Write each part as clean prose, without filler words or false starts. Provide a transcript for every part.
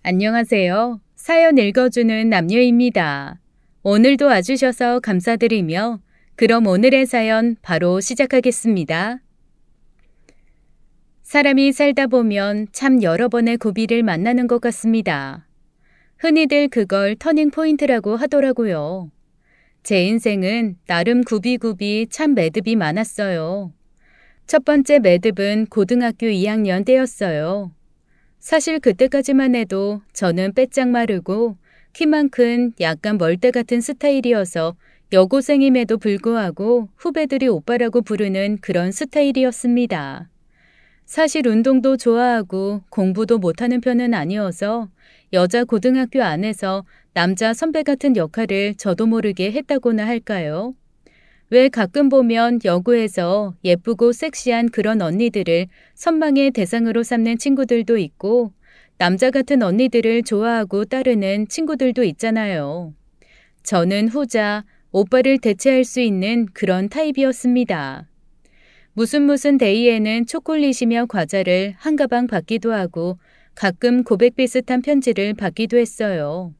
안녕하세요. 사연 읽어주는 남녀입니다. 오늘도 와주셔서 감사드리며 그럼 오늘의 사연 바로 시작하겠습니다. 사람이 살다 보면 참 여러 번의 고비를 만나는 것 같습니다. 흔히들 그걸 터닝 포인트라고 하더라고요. 제 인생은 나름 굽이굽이 참 매듭이 많았어요. 첫 번째 매듭은 고등학교 2학년 때였어요. 사실 그때까지만 해도 저는 빼짝 마르고 키만 큰 약간 멀대 같은 스타일이어서 여고생임에도 불구하고 후배들이 오빠라고 부르는 그런 스타일이었습니다. 사실 운동도 좋아하고 공부도 못하는 편은 아니어서 여자 고등학교 안에서 남자 선배 같은 역할을 저도 모르게 했다고나 할까요? 왜 가끔 보면 여고에서 예쁘고 섹시한 그런 언니들을 선망의 대상으로 삼는 친구들도 있고 남자 같은 언니들을 좋아하고 따르는 친구들도 있잖아요. 저는 후자, 오빠를 대체할 수 있는 그런 타입이었습니다. 무슨 데이에는 초콜릿이며 과자를 한 가방 받기도 하고 가끔 고백 비슷한 편지를 받기도 했어요.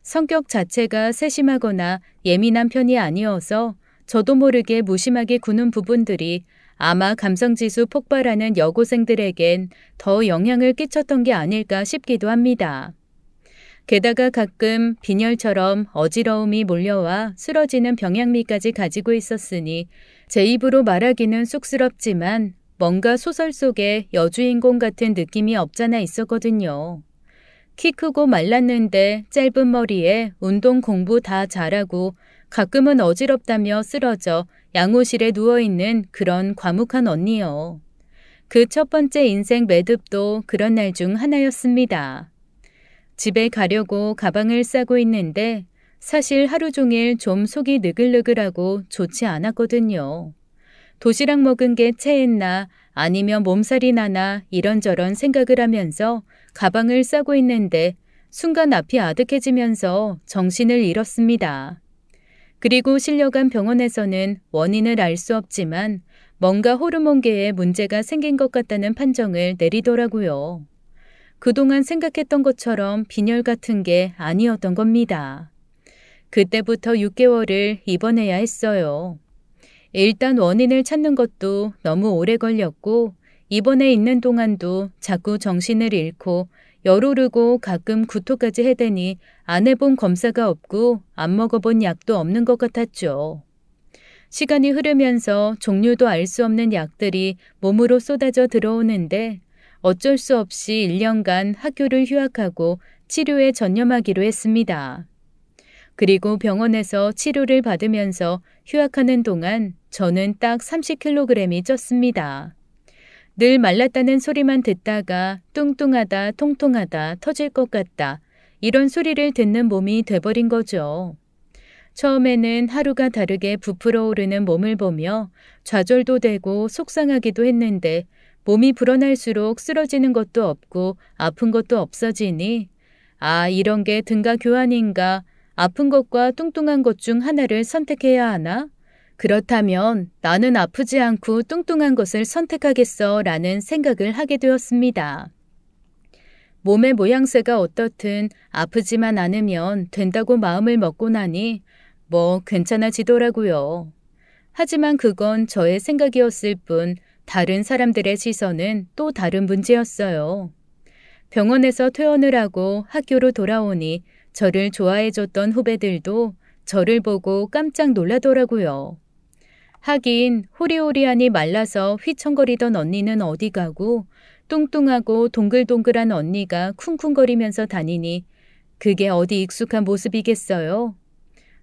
성격 자체가 세심하거나 예민한 편이 아니어서 저도 모르게 무심하게 구는 부분들이 아마 감성지수 폭발하는 여고생들에겐 더 영향을 끼쳤던 게 아닐까 싶기도 합니다. 게다가 가끔 빈혈처럼 어지러움이 몰려와 쓰러지는 병양미까지 가지고 있었으니 제 입으로 말하기는 쑥스럽지만 뭔가 소설 속의 여주인공 같은 느낌이 없잖아 있었거든요. 키 크고 말랐는데 짧은 머리에 운동 공부 다 잘하고 가끔은 어지럽다며 쓰러져 양호실에 누워있는 그런 과묵한 언니요. 그 첫 번째 인생 매듭도 그런 날 중 하나였습니다. 집에 가려고 가방을 싸고 있는데 사실 하루 종일 좀 속이 느글느글하고 좋지 않았거든요. 도시락 먹은 게 체했나 아니면 몸살이 나나 이런저런 생각을 하면서 가방을 싸고 있는데 순간 앞이 아득해지면서 정신을 잃었습니다. 그리고 실려간 병원에서는 원인을 알 수 없지만 뭔가 호르몬계에 문제가 생긴 것 같다는 판정을 내리더라고요. 그동안 생각했던 것처럼 빈혈 같은 게 아니었던 겁니다. 그때부터 6개월을 입원해야 했어요. 일단 원인을 찾는 것도 너무 오래 걸렸고 입원해 있는 동안도 자꾸 정신을 잃고 열 오르고 가끔 구토까지 해대니 안 해본 검사가 없고 안 먹어본 약도 없는 것 같았죠. 시간이 흐르면서 종류도 알 수 없는 약들이 몸으로 쏟아져 들어오는데 어쩔 수 없이 1년간 학교를 휴학하고 치료에 전념하기로 했습니다. 그리고 병원에서 치료를 받으면서 휴학하는 동안 저는 딱 30kg이 쪘습니다. 늘 말랐다는 소리만 듣다가 뚱뚱하다, 통통하다, 터질 것 같다 이런 소리를 듣는 몸이 돼버린 거죠. 처음에는 하루가 다르게 부풀어 오르는 몸을 보며 좌절도 되고 속상하기도 했는데 몸이 불어날수록 쓰러지는 것도 없고 아픈 것도 없어지니 이런 게 등가 교환인가 아픈 것과 뚱뚱한 것 중 하나를 선택해야 하나? 그렇다면 나는 아프지 않고 뚱뚱한 것을 선택하겠어 라는 생각을 하게 되었습니다. 몸의 모양새가 어떻든 아프지만 않으면 된다고 마음을 먹고 나니 괜찮아지더라고요. 하지만 그건 저의 생각이었을 뿐 다른 사람들의 시선은 또 다른 문제였어요. 병원에서 퇴원을 하고 학교로 돌아오니 저를 좋아해줬던 후배들도 저를 보고 깜짝 놀라더라고요. 하긴 호리호리하니 말라서 휘청거리던 언니는 어디 가고 뚱뚱하고 동글동글한 언니가 쿵쿵거리면서 다니니 그게 어디 익숙한 모습이겠어요?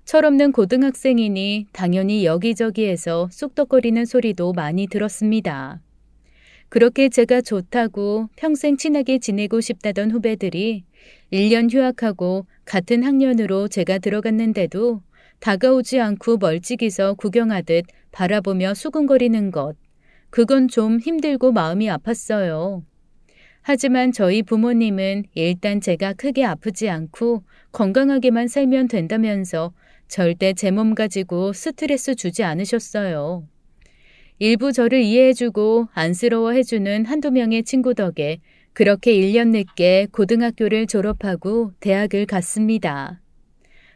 철없는 고등학생이니 당연히 여기저기에서 쑥덕거리는 소리도 많이 들었습니다. 그렇게 제가 좋다고 평생 친하게 지내고 싶다던 후배들이 1년 휴학하고 같은 학년으로 제가 들어갔는데도 다가오지 않고 멀찍이서 구경하듯 바라보며 수군거리는 것. 그건 좀 힘들고 마음이 아팠어요. 하지만 저희 부모님은 일단 제가 크게 아프지 않고 건강하게만 살면 된다면서 절대 제 몸 가지고 스트레스 주지 않으셨어요. 일부 저를 이해해주고 안쓰러워해주는 한두 명의 친구 덕에 그렇게 1년 늦게 고등학교를 졸업하고 대학을 갔습니다.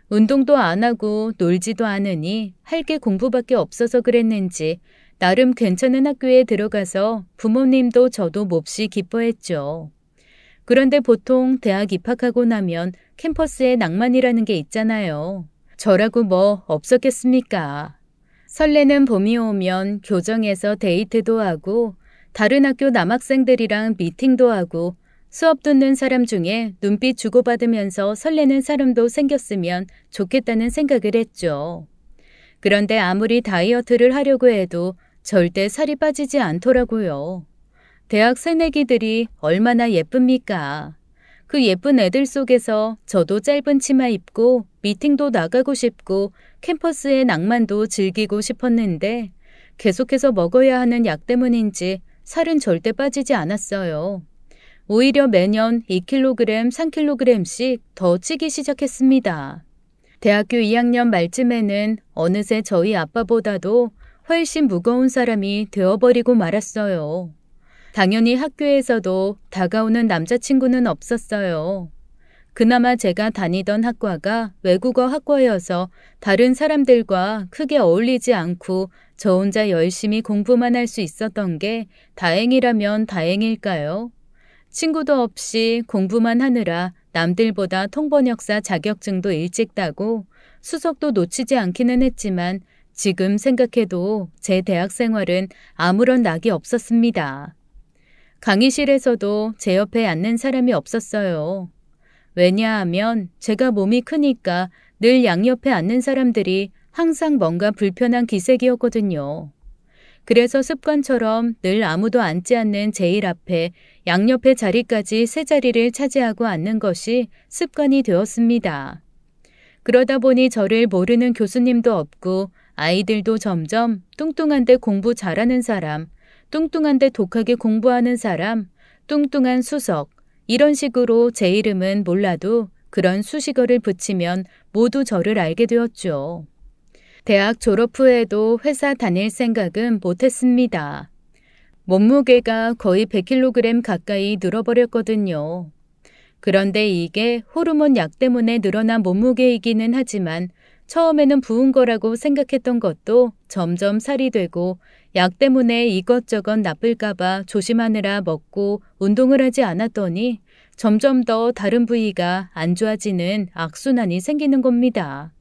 운동도 안 하고 놀지도 않으니 할 게 공부밖에 없어서 그랬는지 나름 괜찮은 학교에 들어가서 부모님도 저도 몹시 기뻐했죠. 그런데 보통 대학 입학하고 나면 캠퍼스에 낭만이라는 게 있잖아요. 저라고 뭐 없었겠습니까? 설레는 봄이 오면 교정에서 데이트도 하고 다른 학교 남학생들이랑 미팅도 하고 수업 듣는 사람 중에 눈빛 주고받으면서 설레는 사람도 생겼으면 좋겠다는 생각을 했죠. 그런데 아무리 다이어트를 하려고 해도 절대 살이 빠지지 않더라고요. 대학 새내기들이 얼마나 예쁩니까? 그 예쁜 애들 속에서 저도 짧은 치마 입고 미팅도 나가고 싶고 캠퍼스의 낭만도 즐기고 싶었는데 계속해서 먹어야 하는 약 때문인지 살은 절대 빠지지 않았어요. 오히려 매년 2kg, 3kg씩 더 찌기 시작했습니다. 대학교 2학년 말쯤에는 어느새 저희 아빠보다도 훨씬 무거운 사람이 되어버리고 말았어요. 당연히 학교에서도 다가오는 남자친구는 없었어요. 그나마 제가 다니던 학과가 외국어 학과여서 다른 사람들과 크게 어울리지 않고 저 혼자 열심히 공부만 할 수 있었던 게 다행이라면 다행일까요? 친구도 없이 공부만 하느라 남들보다 통번역사 자격증도 일찍 따고 수석도 놓치지 않기는 했지만 지금 생각해도 제 대학 생활은 아무런 낙이 없었습니다. 강의실에서도 제 옆에 앉는 사람이 없었어요. 왜냐하면 제가 몸이 크니까 늘 양옆에 앉는 사람들이 항상 뭔가 불편한 기색이었거든요. 그래서 습관처럼 늘 아무도 앉지 않는 제일 앞에 양옆의 자리까지 세 자리를 차지하고 앉는 것이 습관이 되었습니다. 그러다 보니 저를 모르는 교수님도 없고 아이들도 점점 뚱뚱한데 공부 잘하는 사람, 뚱뚱한데 독하게 공부하는 사람, 뚱뚱한 수석 이런 식으로 제 이름은 몰라도 그런 수식어를 붙이면 모두 저를 알게 되었죠. 대학 졸업 후에도 회사 다닐 생각은 못했습니다. 몸무게가 거의 100kg 가까이 늘어버렸거든요. 그런데 이게 호르몬 약 때문에 늘어난 몸무게이기는 하지만 처음에는 부은 거라고 생각했던 것도 점점 살이 되고 약 때문에 이것저것 나쁠까봐 조심하느라 먹고 운동을 하지 않았더니 점점 더 다른 부위가 안 좋아지는 악순환이 생기는 겁니다.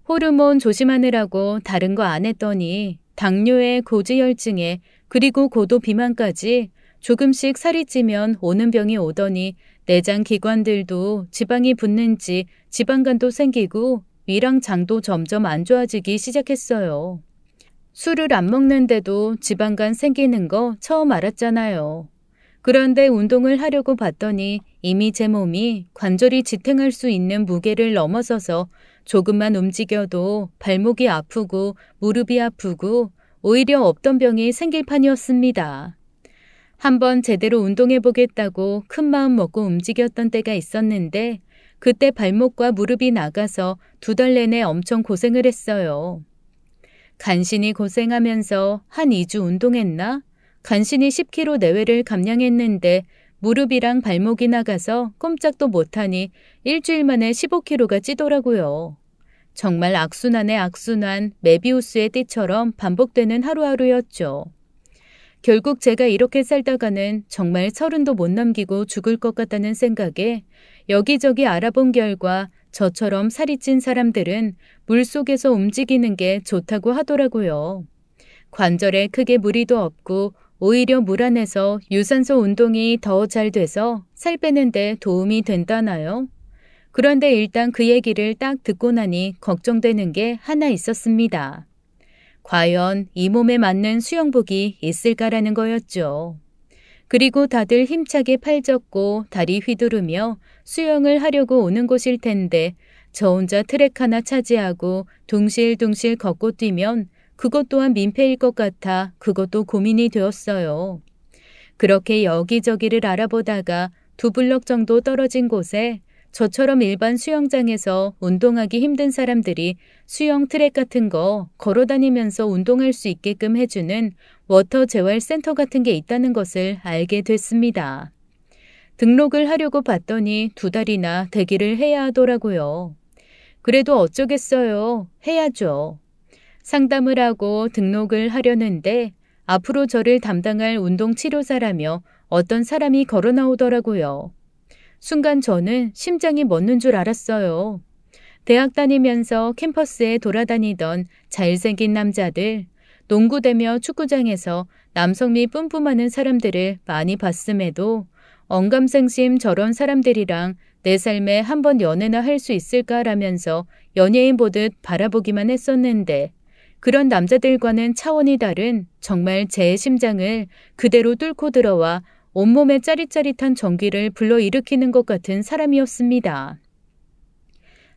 호르몬 조심하느라고 다른 거 안 했더니 당뇨에 고지혈증에 그리고 고도 비만까지 조금씩 살이 찌면 오는 병이 오더니 내장 기관들도 지방이 붙는지 지방간도 생기고 위랑 장도 점점 안 좋아지기 시작했어요. 술을 안 먹는데도 지방간 생기는 거 처음 알았잖아요. 그런데 운동을 하려고 봤더니 이미 제 몸이 관절이 지탱할 수 있는 무게를 넘어서서 조금만 움직여도 발목이 아프고 무릎이 아프고 오히려 없던 병이 생길 판이었습니다. 한번 제대로 운동해보겠다고 큰 마음 먹고 움직였던 때가 있었는데 그때 발목과 무릎이 나가서 2달 내내 엄청 고생을 했어요. 간신히 고생하면서 한 2주 운동했나? 간신히 10kg 내외를 감량했는데 무릎이랑 발목이 나가서 꼼짝도 못하니 일주일 만에 15kg가 찌더라고요. 정말 악순환의 악순환, 메비우스의 띠처럼 반복되는 하루하루였죠. 결국 제가 이렇게 살다가는 정말 30도 못 넘기고 죽을 것 같다는 생각에 여기저기 알아본 결과 저처럼 살이 찐 사람들은 물속에서 움직이는 게 좋다고 하더라고요. 관절에 크게 무리도 없고 오히려 물 안에서 유산소 운동이 더 잘 돼서 살 빼는 데 도움이 된다나요? 그런데 일단 그 얘기를 딱 듣고 나니 걱정되는 게 하나 있었습니다. 과연 이 몸에 맞는 수영복이 있을까라는 거였죠. 그리고 다들 힘차게 팔 젓고 다리 휘두르며 수영을 하려고 오는 곳일 텐데 저 혼자 트랙 하나 차지하고 둥실둥실 걷고 뛰면 그것 또한 민폐일 것 같아 그것도 고민이 되었어요. 그렇게 여기저기를 알아보다가 2블럭 정도 떨어진 곳에 저처럼 일반 수영장에서 운동하기 힘든 사람들이 수영 트랙 같은 거 걸어다니면서 운동할 수 있게끔 해주는 워터 재활 센터 같은 게 있다는 것을 알게 됐습니다. 등록을 하려고 봤더니 2달이나 대기를 해야 하더라고요. 그래도 어쩌겠어요. 해야죠. 상담을 하고 등록을 하려는데 앞으로 저를 담당할 운동치료사라며 어떤 사람이 걸어 나오더라고요. 순간 저는 심장이 멎는 줄 알았어요. 대학 다니면서 캠퍼스에 돌아다니던 잘생긴 남자들, 농구대며 축구장에서 남성미 뿜뿜하는 사람들을 많이 봤음에도 언감생심 저런 사람들이랑 내 삶에 한 번 연애나 할 수 있을까라면서 연예인 보듯 바라보기만 했었는데 그런 남자들과는 차원이 다른 정말 제 심장을 그대로 뚫고 들어와 온몸에 짜릿짜릿한 전기를 불러일으키는 것 같은 사람이었습니다.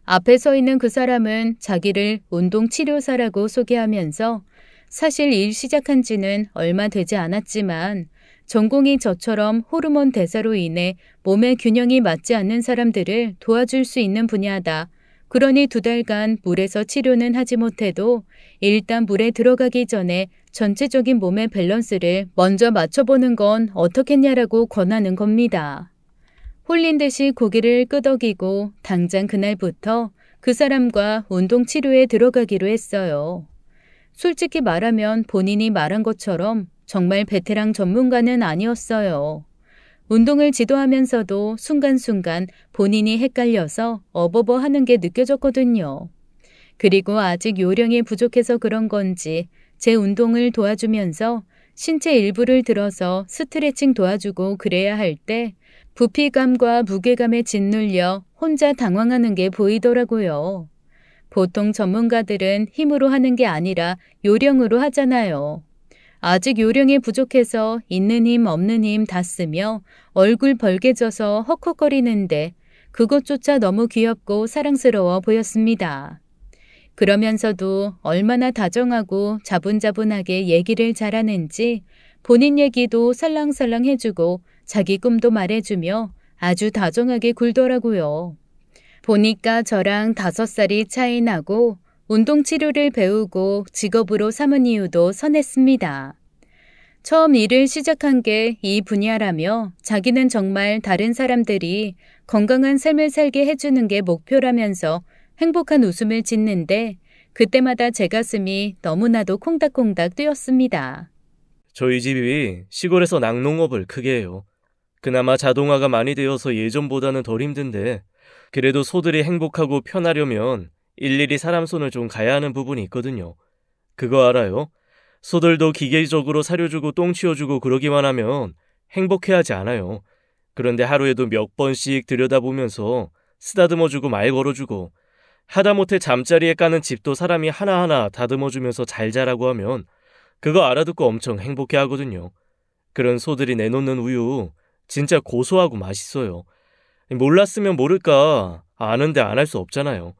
앞에 서 있는 그 사람은 자기를 운동치료사라고 소개하면서 사실 일 시작한 지는 얼마 되지 않았지만 전공이 저처럼 호르몬 대사로 인해 몸의 균형이 맞지 않는 사람들을 도와줄 수 있는 분야다. 그러니 2달간 물에서 치료는 하지 못해도 일단 물에 들어가기 전에 전체적인 몸의 밸런스를 먼저 맞춰보는 건 어떻겠냐라고 권하는 겁니다. 홀린 듯이 고개를 끄덕이고 당장 그날부터 그 사람과 운동치료에 들어가기로 했어요. 솔직히 말하면 본인이 말한 것처럼 정말 베테랑 전문가는 아니었어요. 운동을 지도하면서도 순간순간 본인이 헷갈려서 어버버 하는 게 느껴졌거든요. 그리고 아직 요령이 부족해서 그런 건지 제 운동을 도와주면서 신체 일부를 들어서 스트레칭 도와주고 그래야 할 때 부피감과 무게감에 짓눌려 혼자 당황하는 게 보이더라고요. 보통 전문가들은 힘으로 하는 게 아니라 요령으로 하잖아요. 아직 요령이 부족해서 있는 힘 없는 힘 다 쓰며 얼굴 벌개져서 헉헉거리는데 그것조차 너무 귀엽고 사랑스러워 보였습니다. 그러면서도 얼마나 다정하고 자분자분하게 얘기를 잘하는지 본인 얘기도 살랑살랑 해주고 자기 꿈도 말해주며 아주 다정하게 굴더라고요. 보니까 저랑 5살이 차이 나고 운동치료를 배우고 직업으로 삼은 이유도 선했습니다. 처음 일을 시작한 게 이 분야라며 자기는 정말 다른 사람들이 건강한 삶을 살게 해주는 게 목표라면서 행복한 웃음을 짓는데 그때마다 제 가슴이 너무나도 콩닥콩닥 뛰었습니다. 저희 집이 시골에서 낙농업을 크게 해요. 그나마 자동화가 많이 되어서 예전보다는 덜 힘든데 그래도 소들이 행복하고 편하려면 일일이 사람 손을 좀 가야 하는 부분이 있거든요. 그거 알아요? 소들도 기계적으로 사료 주고 똥 치워주고 그러기만 하면 행복해하지 않아요. 그런데 하루에도 몇 번씩 들여다보면서 쓰다듬어주고 말 걸어주고 하다못해 잠자리에 까는 집도 사람이 하나하나 다듬어주면서 잘 자라고 하면 그거 알아듣고 엄청 행복해하거든요. 그런 소들이 내놓는 우유 진짜 고소하고 맛있어요. 몰랐으면 모를까 아는데 안 할 수 없잖아요.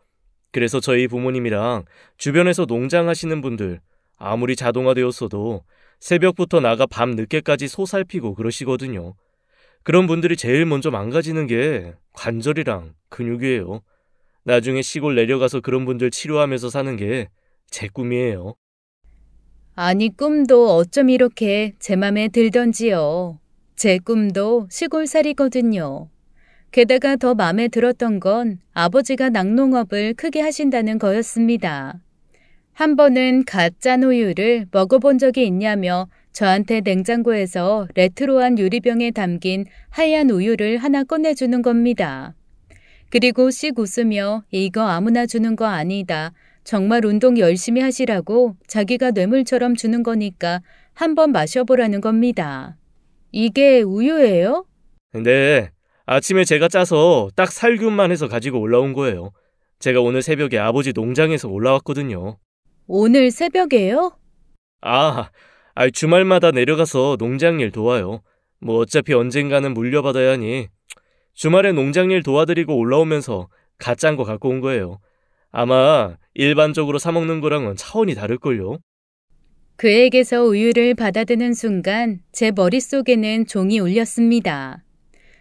그래서 저희 부모님이랑 주변에서 농장하시는 분들 아무리 자동화되었어도 새벽부터 나가 밤 늦게까지 소 살피고 그러시거든요. 그런 분들이 제일 먼저 망가지는 게 관절이랑 근육이에요. 나중에 시골 내려가서 그런 분들 치료하면서 사는 게 제 꿈이에요. 아니 꿈도 어쩜 이렇게 제 맘에 들던지요. 제 꿈도 시골살이거든요. 게다가 더 마음에 들었던 건 아버지가 낙농업을 크게 하신다는 거였습니다. 한 번은 갓 짠 우유를 먹어본 적이 있냐며 저한테 냉장고에서 레트로한 유리병에 담긴 하얀 우유를 하나 꺼내주는 겁니다. 그리고 씩 웃으며 이거 아무나 주는 거 아니다. 정말 운동 열심히 하시라고 자기가 뇌물처럼 주는 거니까 한번 마셔보라는 겁니다. 이게 우유예요? 네, 아침에 제가 짜서 딱 살균만 해서 가지고 올라온 거예요. 제가 오늘 새벽에 아버지 농장에서 올라왔거든요. 오늘 새벽에요? 주말마다 내려가서 농장일 도와요. 뭐 어차피 언젠가는 물려받아야 하니 주말에 농장일 도와드리고 올라오면서 갓 짠 거 갖고 온 거예요. 아마 일반적으로 사 먹는 거랑은 차원이 다를걸요. 그에게서 우유를 받아드는 순간 제 머릿속에는 종이 울렸습니다.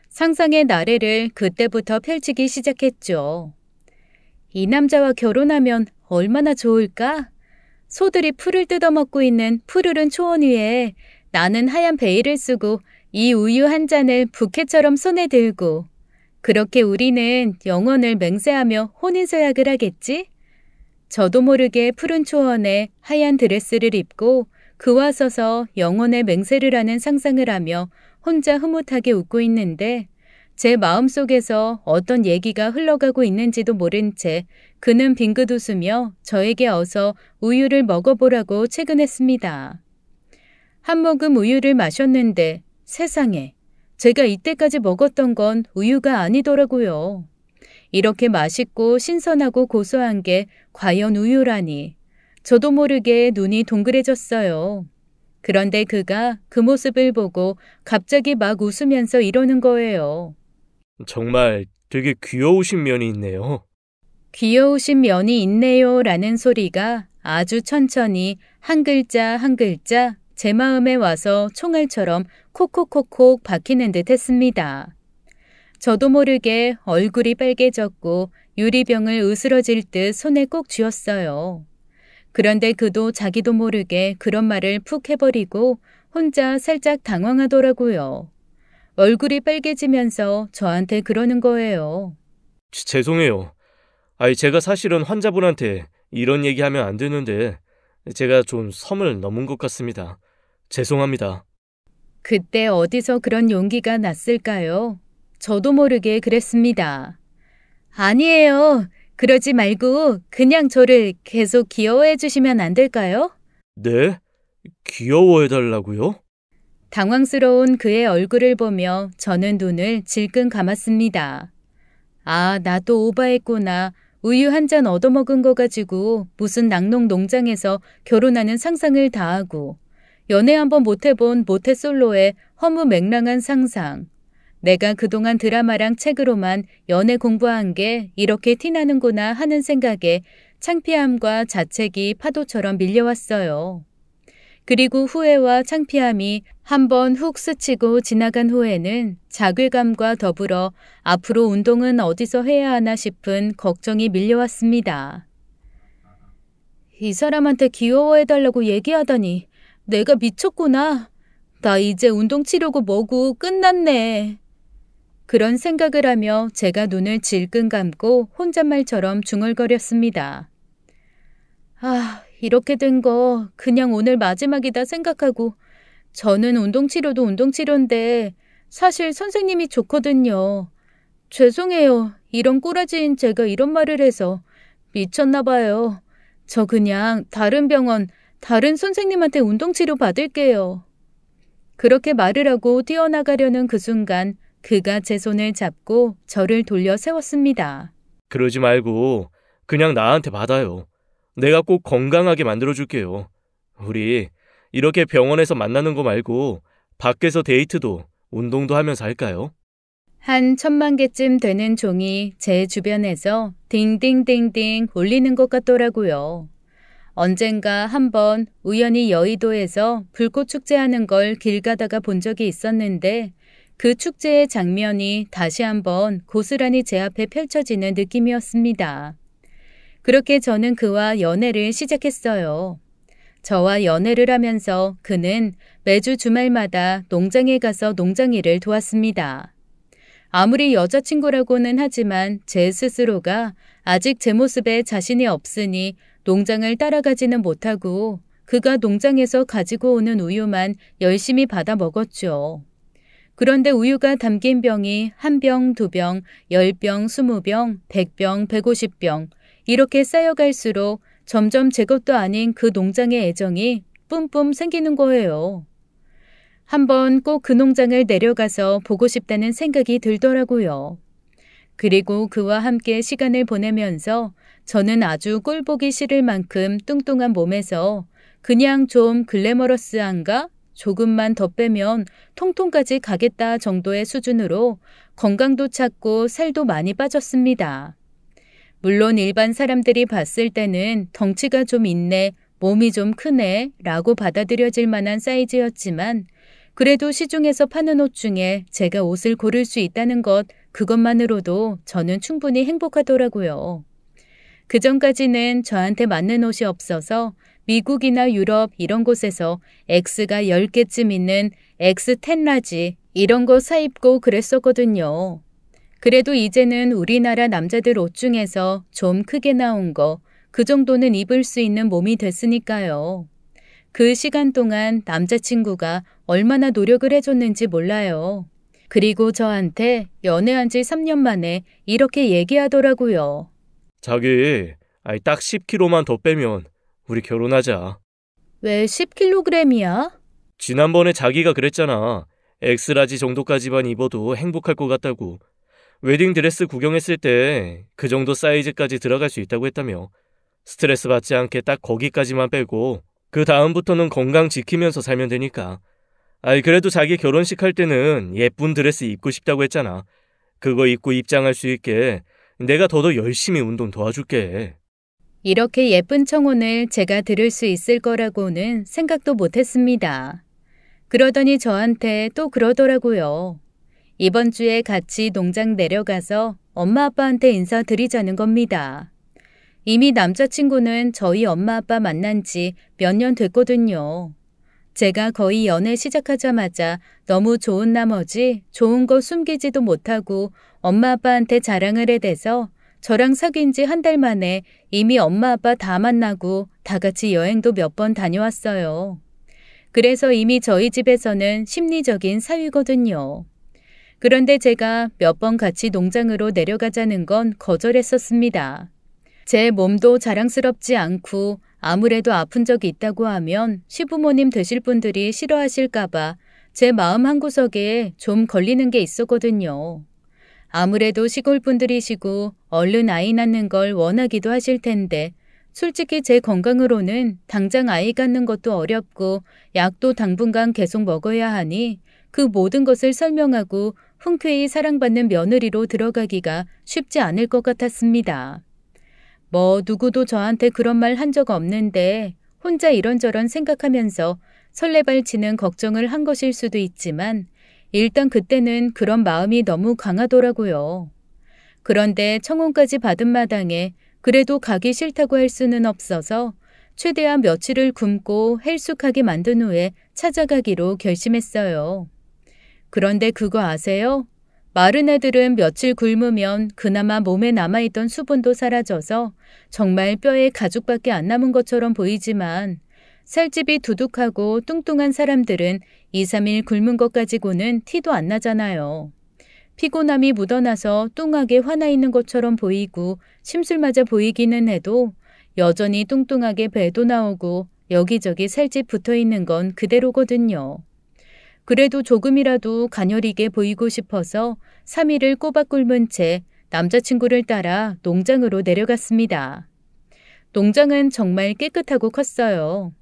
상상의 나래를 그때부터 펼치기 시작했죠. 이 남자와 결혼하면 얼마나 좋을까? 소들이 풀을 뜯어먹고 있는 푸르른 초원 위에 나는 하얀 베일을 쓰고 이 우유 한 잔을 부캐처럼 손에 들고 그렇게 우리는 영혼을 맹세하며 혼인서약을 하겠지? 저도 모르게 푸른 초원에 하얀 드레스를 입고 그와 서서 영혼의 맹세를 하는 상상을 하며 혼자 흐뭇하게 웃고 있는데 제 마음속에서 어떤 얘기가 흘러가고 있는지도 모른 채 그는 빙긋 웃으며 저에게 어서 우유를 먹어보라고 채근했습니다. 한 모금 우유를 마셨는데 세상에 제가 이때까지 먹었던 건 우유가 아니더라고요. 이렇게 맛있고 신선하고 고소한 게 과연 우유라니. 저도 모르게 눈이 동그래졌어요. 그런데 그가 그 모습을 보고 갑자기 막 웃으면서 이러는 거예요. 정말 되게 귀여우신 면이 있네요. 귀여우신 면이 있네요 라는 소리가 아주 천천히 한 글자 한 글자 제 마음에 와서 총알처럼 콕콕콕콕 박히는 듯 했습니다. 저도 모르게 얼굴이 빨개졌고 유리병을 으스러질 듯 손에 꼭 쥐었어요. 그런데 그도 자기도 모르게 그런 말을 푹 해버리고 혼자 살짝 당황하더라고요. 얼굴이 빨개지면서 저한테 그러는 거예요. 죄송해요. 제가 사실은 환자분한테 이런 얘기하면 안 되는데 제가 좀 섬을 넘은 것 같습니다. 죄송합니다. 그때 어디서 그런 용기가 났을까요? 저도 모르게 그랬습니다. 아니에요. 그러지 말고 그냥 저를 계속 귀여워해 주시면 안 될까요? 네? 귀여워해달라고요? 당황스러운 그의 얼굴을 보며 저는 눈을 질끈 감았습니다. 아, 나도 오바했구나. 우유 한 잔 얻어먹은 거 가지고 무슨 낙농 농장에서 결혼하는 상상을 다 하고 연애 한번 못해본 모태솔로의 허무맹랑한 상상. 내가 그동안 드라마랑 책으로만 연애 공부한 게 이렇게 티나는구나 하는 생각에 창피함과 자책이 파도처럼 밀려왔어요. 그리고 후회와 창피함이 한번 훅 스치고 지나간 후에는 자괴감과 더불어 앞으로 운동은 어디서 해야 하나 싶은 걱정이 밀려왔습니다. 이 사람한테 귀여워해달라고 얘기하다니 내가 미쳤구나. 나 이제 운동 치료고 뭐고 끝났네. 그런 생각을 하며 제가 눈을 질끈 감고 혼잣말처럼 중얼거렸습니다. 아, 이렇게 된 거 그냥 오늘 마지막이다 생각하고 저는 운동치료도 운동치료인데 사실 선생님이 좋거든요. 죄송해요. 이런 꼬라지인 제가 이런 말을 해서 미쳤나 봐요. 저 그냥 다른 병원, 다른 선생님한테 운동치료 받을게요. 그렇게 말을 하고 뛰어나가려는 그 순간 그가 제 손을 잡고 저를 돌려 세웠습니다. 그러지 말고 그냥 나한테 받아요. 내가 꼭 건강하게 만들어줄게요. 우리 이렇게 병원에서 만나는 거 말고 밖에서 데이트도 운동도 하면서 할까요? 한 1000만 개쯤 되는 종이 제 주변에서 딩딩딩딩 울리는 것 같더라고요. 언젠가 한번 우연히 여의도에서 불꽃 축제하는 걸 길 가다가 본 적이 있었는데 그 축제의 장면이 다시 한번 고스란히 제 앞에 펼쳐지는 느낌이었습니다. 그렇게 저는 그와 연애를 시작했어요. 저와 연애를 하면서 그는 매주 주말마다 농장에 가서 농장일을 도왔습니다. 아무리 여자친구라고는 하지만 제 스스로가 아직 제 모습에 자신이 없으니 농장을 따라가지는 못하고 그가 농장에서 가지고 오는 우유만 열심히 받아 먹었죠. 그런데 우유가 담긴 병이 1병, 2병, 10병, 20병, 100병, 150병 이렇게 쌓여갈수록 점점 제 것도 아닌 그 농장의 애정이 뿜뿜 생기는 거예요. 한번 꼭 그 농장을 내려가서 보고 싶다는 생각이 들더라고요. 그리고 그와 함께 시간을 보내면서 저는 아주 꼴보기 싫을 만큼 뚱뚱한 몸에서 그냥 좀 글래머러스한가? 조금만 더 빼면 통통까지 가겠다 정도의 수준으로 건강도 찾고 살도 많이 빠졌습니다. 물론 일반 사람들이 봤을 때는 덩치가 좀 있네, 몸이 좀 크네 라고 받아들여질 만한 사이즈였지만 그래도 시중에서 파는 옷 중에 제가 옷을 고를 수 있다는 것 그것만으로도 저는 충분히 행복하더라고요. 그전까지는 저한테 맞는 옷이 없어서 미국이나 유럽 이런 곳에서 X가 10개쯤 있는 X10 라지 이런 거 사입고 그랬었거든요. 그래도 이제는 우리나라 남자들 옷 중에서 좀 크게 나온 거, 그 정도는 입을 수 있는 몸이 됐으니까요. 그 시간 동안 남자친구가 얼마나 노력을 해줬는지 몰라요. 그리고 저한테 연애한 지 3년 만에 이렇게 얘기하더라고요. 자기, 딱 10kg만 더 빼면 우리 결혼하자. 왜 10kg이야? 지난번에 자기가 그랬잖아. 엑스라지 정도까지만 입어도 행복할 것 같다고. 웨딩드레스 구경했을 때 그 정도 사이즈까지 들어갈 수 있다고 했다며. 스트레스 받지 않게 딱 거기까지만 빼고 그 다음부터는 건강 지키면서 살면 되니까. 그래도 자기 결혼식 할 때는 예쁜 드레스 입고 싶다고 했잖아. 그거 입고 입장할 수 있게 내가 더더 열심히 운동 도와줄게. 이렇게 예쁜 청혼을 제가 들을 수 있을 거라고는 생각도 못했습니다. 그러더니 저한테 또 그러더라고요. 이번 주에 같이 농장 내려가서 엄마 아빠한테 인사드리자는 겁니다. 이미 남자친구는 저희 엄마 아빠 만난 지 몇 년 됐거든요. 제가 거의 연애 시작하자마자 너무 좋은 나머지 좋은 거 숨기지도 못하고 엄마 아빠한테 자랑을 해대서 저랑 사귄 지 한 달 만에 이미 엄마 아빠 다 만나고 다 같이 여행도 몇 번 다녀왔어요. 그래서 이미 저희 집에서는 심리적인 사위거든요. 그런데 제가 몇 번 같이 농장으로 내려가자는 건 거절했었습니다. 제 몸도 자랑스럽지 않고 아무래도 아픈 적이 있다고 하면 시부모님 되실 분들이 싫어하실까봐 제 마음 한구석에 좀 걸리는 게 있었거든요. 아무래도 시골 분들이시고 얼른 아이 낳는 걸 원하기도 하실 텐데 솔직히 제 건강으로는 당장 아이 갖는 것도 어렵고 약도 당분간 계속 먹어야 하니 그 모든 것을 설명하고 흔쾌히 사랑받는 며느리로 들어가기가 쉽지 않을 것 같았습니다. 누구도 저한테 그런 말 한 적 없는데 혼자 이런저런 생각하면서 설레발치는 걱정을 한 것일 수도 있지만 일단 그때는 그런 마음이 너무 강하더라고요. 그런데 청혼까지 받은 마당에 그래도 가기 싫다고 할 수는 없어서 최대한 며칠을 굶고 헬쑥하게 만든 후에 찾아가기로 결심했어요. 그런데 그거 아세요? 마른 애들은 며칠 굶으면 그나마 몸에 남아있던 수분도 사라져서 정말 뼈에 가죽밖에 안 남은 것처럼 보이지만 살집이 두둑하고 뚱뚱한 사람들은 2, 3일 굶은 것 가지고는 티도 안 나잖아요. 피곤함이 묻어나서 뚱하게 화나 있는 것처럼 보이고 심술 맞아 보이기는 해도 여전히 뚱뚱하게 배도 나오고 여기저기 살집 붙어있는 건 그대로거든요. 그래도 조금이라도 가녀리게 보이고 싶어서 3일을 꼬박 굶은 채 남자친구를 따라 농장으로 내려갔습니다. 농장은 정말 깨끗하고 컸어요.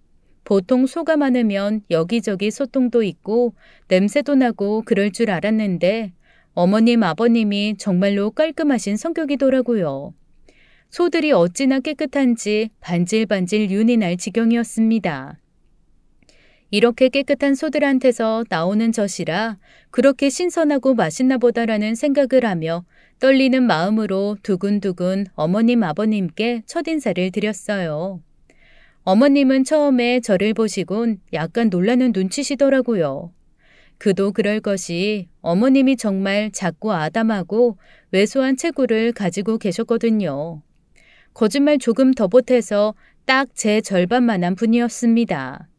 보통 소가 많으면 여기저기 소똥도 있고 냄새도 나고 그럴 줄 알았는데 어머님, 아버님이 정말로 깔끔하신 성격이더라고요. 소들이 어찌나 깨끗한지 반질반질 윤이 날 지경이었습니다. 이렇게 깨끗한 소들한테서 나오는 젖이라 그렇게 신선하고 맛있나 보다라는 생각을 하며 떨리는 마음으로 두근두근 어머님 아버님께 첫인사를 드렸어요. 어머님은 처음에 저를 보시곤 약간 놀라는 눈치시더라고요. 그도 그럴 것이 어머님이 정말 작고 아담하고 왜소한 체구를 가지고 계셨거든요. 거짓말 조금 더 보태서 딱 제 절반만한 분이었습니다.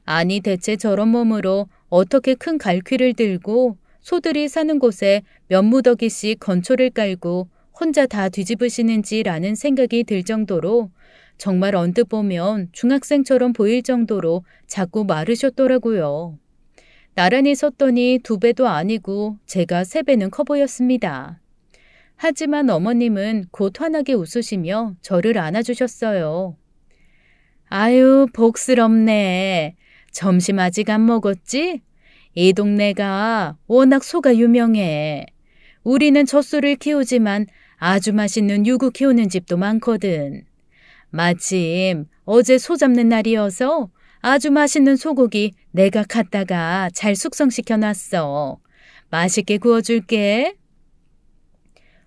아니 대체 저런 몸으로 어떻게 큰 갈퀴를 들고 소들이 사는 곳에 몇 무더기씩 건초를 깔고 혼자 다 뒤집으시는지라는 생각이 들 정도로 정말 언뜻 보면 중학생처럼 보일 정도로 자꾸 마르셨더라고요. 나란히 섰더니 2배도 아니고 제가 3배는 커 보였습니다. 하지만 어머님은 곧 환하게 웃으시며 저를 안아주셨어요. 아유, 복스럽네. 점심 아직 안 먹었지? 이 동네가 워낙 소가 유명해. 우리는 젖소를 키우지만 아주 맛있는 유구 키우는 집도 많거든. 마침 어제 소 잡는 날이어서 아주 맛있는 소고기 내가 갖다가 잘 숙성시켜놨어. 맛있게 구워줄게.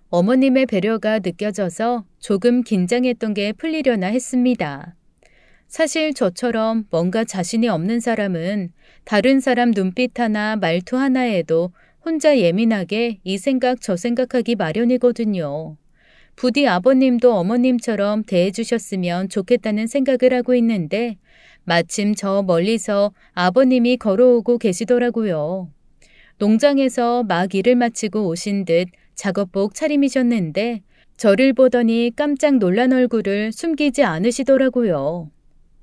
어머님의 배려가 느껴져서 조금 긴장했던 게 풀리려나 했습니다. 사실 저처럼 뭔가 자신이 없는 사람은 다른 사람 눈빛 하나 말투 하나에도 혼자 예민하게 이 생각 저 생각하기 마련이거든요. 부디 아버님도 어머님처럼 대해주셨으면 좋겠다는 생각을 하고 있는데 마침 저 멀리서 아버님이 걸어오고 계시더라고요. 농장에서 막 일을 마치고 오신 듯 작업복 차림이셨는데 저를 보더니 깜짝 놀란 얼굴을 숨기지 않으시더라고요.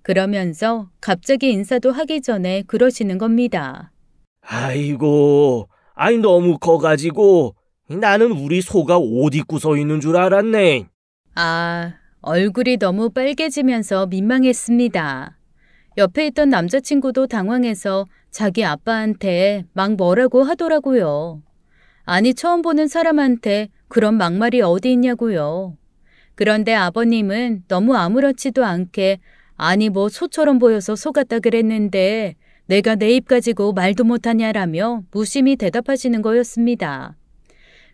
그러면서 갑자기 인사도 하기 전에 그러시는 겁니다. 아이고, 아이 너무 커가지고 나는 우리 소가 옷 입고 서 있는 줄 알았네. 아, 얼굴이 너무 빨개지면서 민망했습니다. 옆에 있던 남자친구도 당황해서 자기 아빠한테 막 뭐라고 하더라고요. 아니, 처음 보는 사람한테 그런 막말이 어디 있냐고요. 그런데 아버님은 너무 아무렇지도 않게 아니 뭐 소처럼 보여서 속았다 그랬는데 내가 내 입 가지고 말도 못하냐라며 무심히 대답하시는 거였습니다.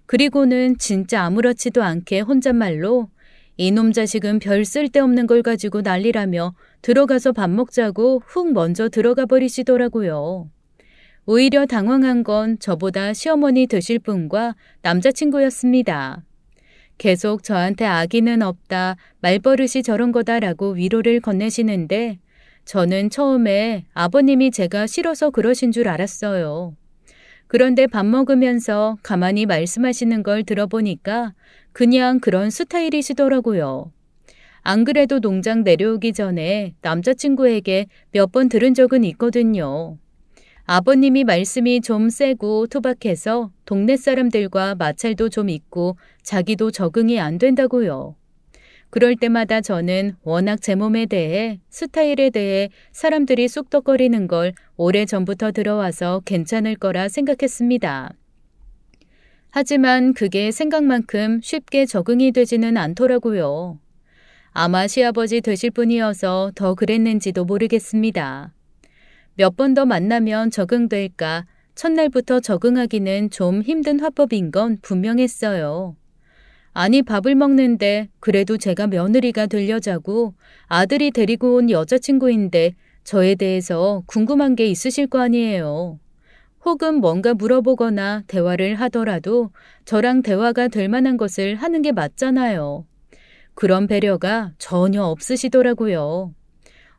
그리고는 진짜 아무렇지도 않게 혼잣말로 이놈 자식은 별 쓸데없는 걸 가지고 난리라며 들어가서 밥 먹자고 훅 먼저 들어가 버리시더라고요. 오히려 당황한 건 저보다 시어머니 되실 분과 남자친구였습니다. 계속 저한테 아기는 없다, 말버릇이 저런 거다라고 위로를 건네시는데 저는 처음에 아버님이 제가 싫어서 그러신 줄 알았어요. 그런데 밥 먹으면서 가만히 말씀하시는 걸 들어보니까 그냥 그런 스타일이시더라고요. 안 그래도 농장 내려오기 전에 남자친구에게 몇 번 들은 적은 있거든요. 아버님이 말씀이 좀 세고 투박해서 동네 사람들과 마찰도 좀 있고 자기도 적응이 안 된다고요. 그럴 때마다 저는 워낙 제 몸에 대해 스타일에 대해 사람들이 쑥덕거리는 걸 오래전부터 들어와서 괜찮을 거라 생각했습니다. 하지만 그게 생각만큼 쉽게 적응이 되지는 않더라고요. 아마 시아버지 되실 분이어서 더 그랬는지도 모르겠습니다. 몇 번 더 만나면 적응될까 첫날부터 적응하기는 좀 힘든 화법인 건 분명했어요. 아니 밥을 먹는데 그래도 제가 며느리가 되려자고 아들이 데리고 온 여자친구인데 저에 대해서 궁금한 게 있으실 거 아니에요. 혹은 뭔가 물어보거나 대화를 하더라도 저랑 대화가 될 만한 것을 하는 게 맞잖아요. 그런 배려가 전혀 없으시더라고요.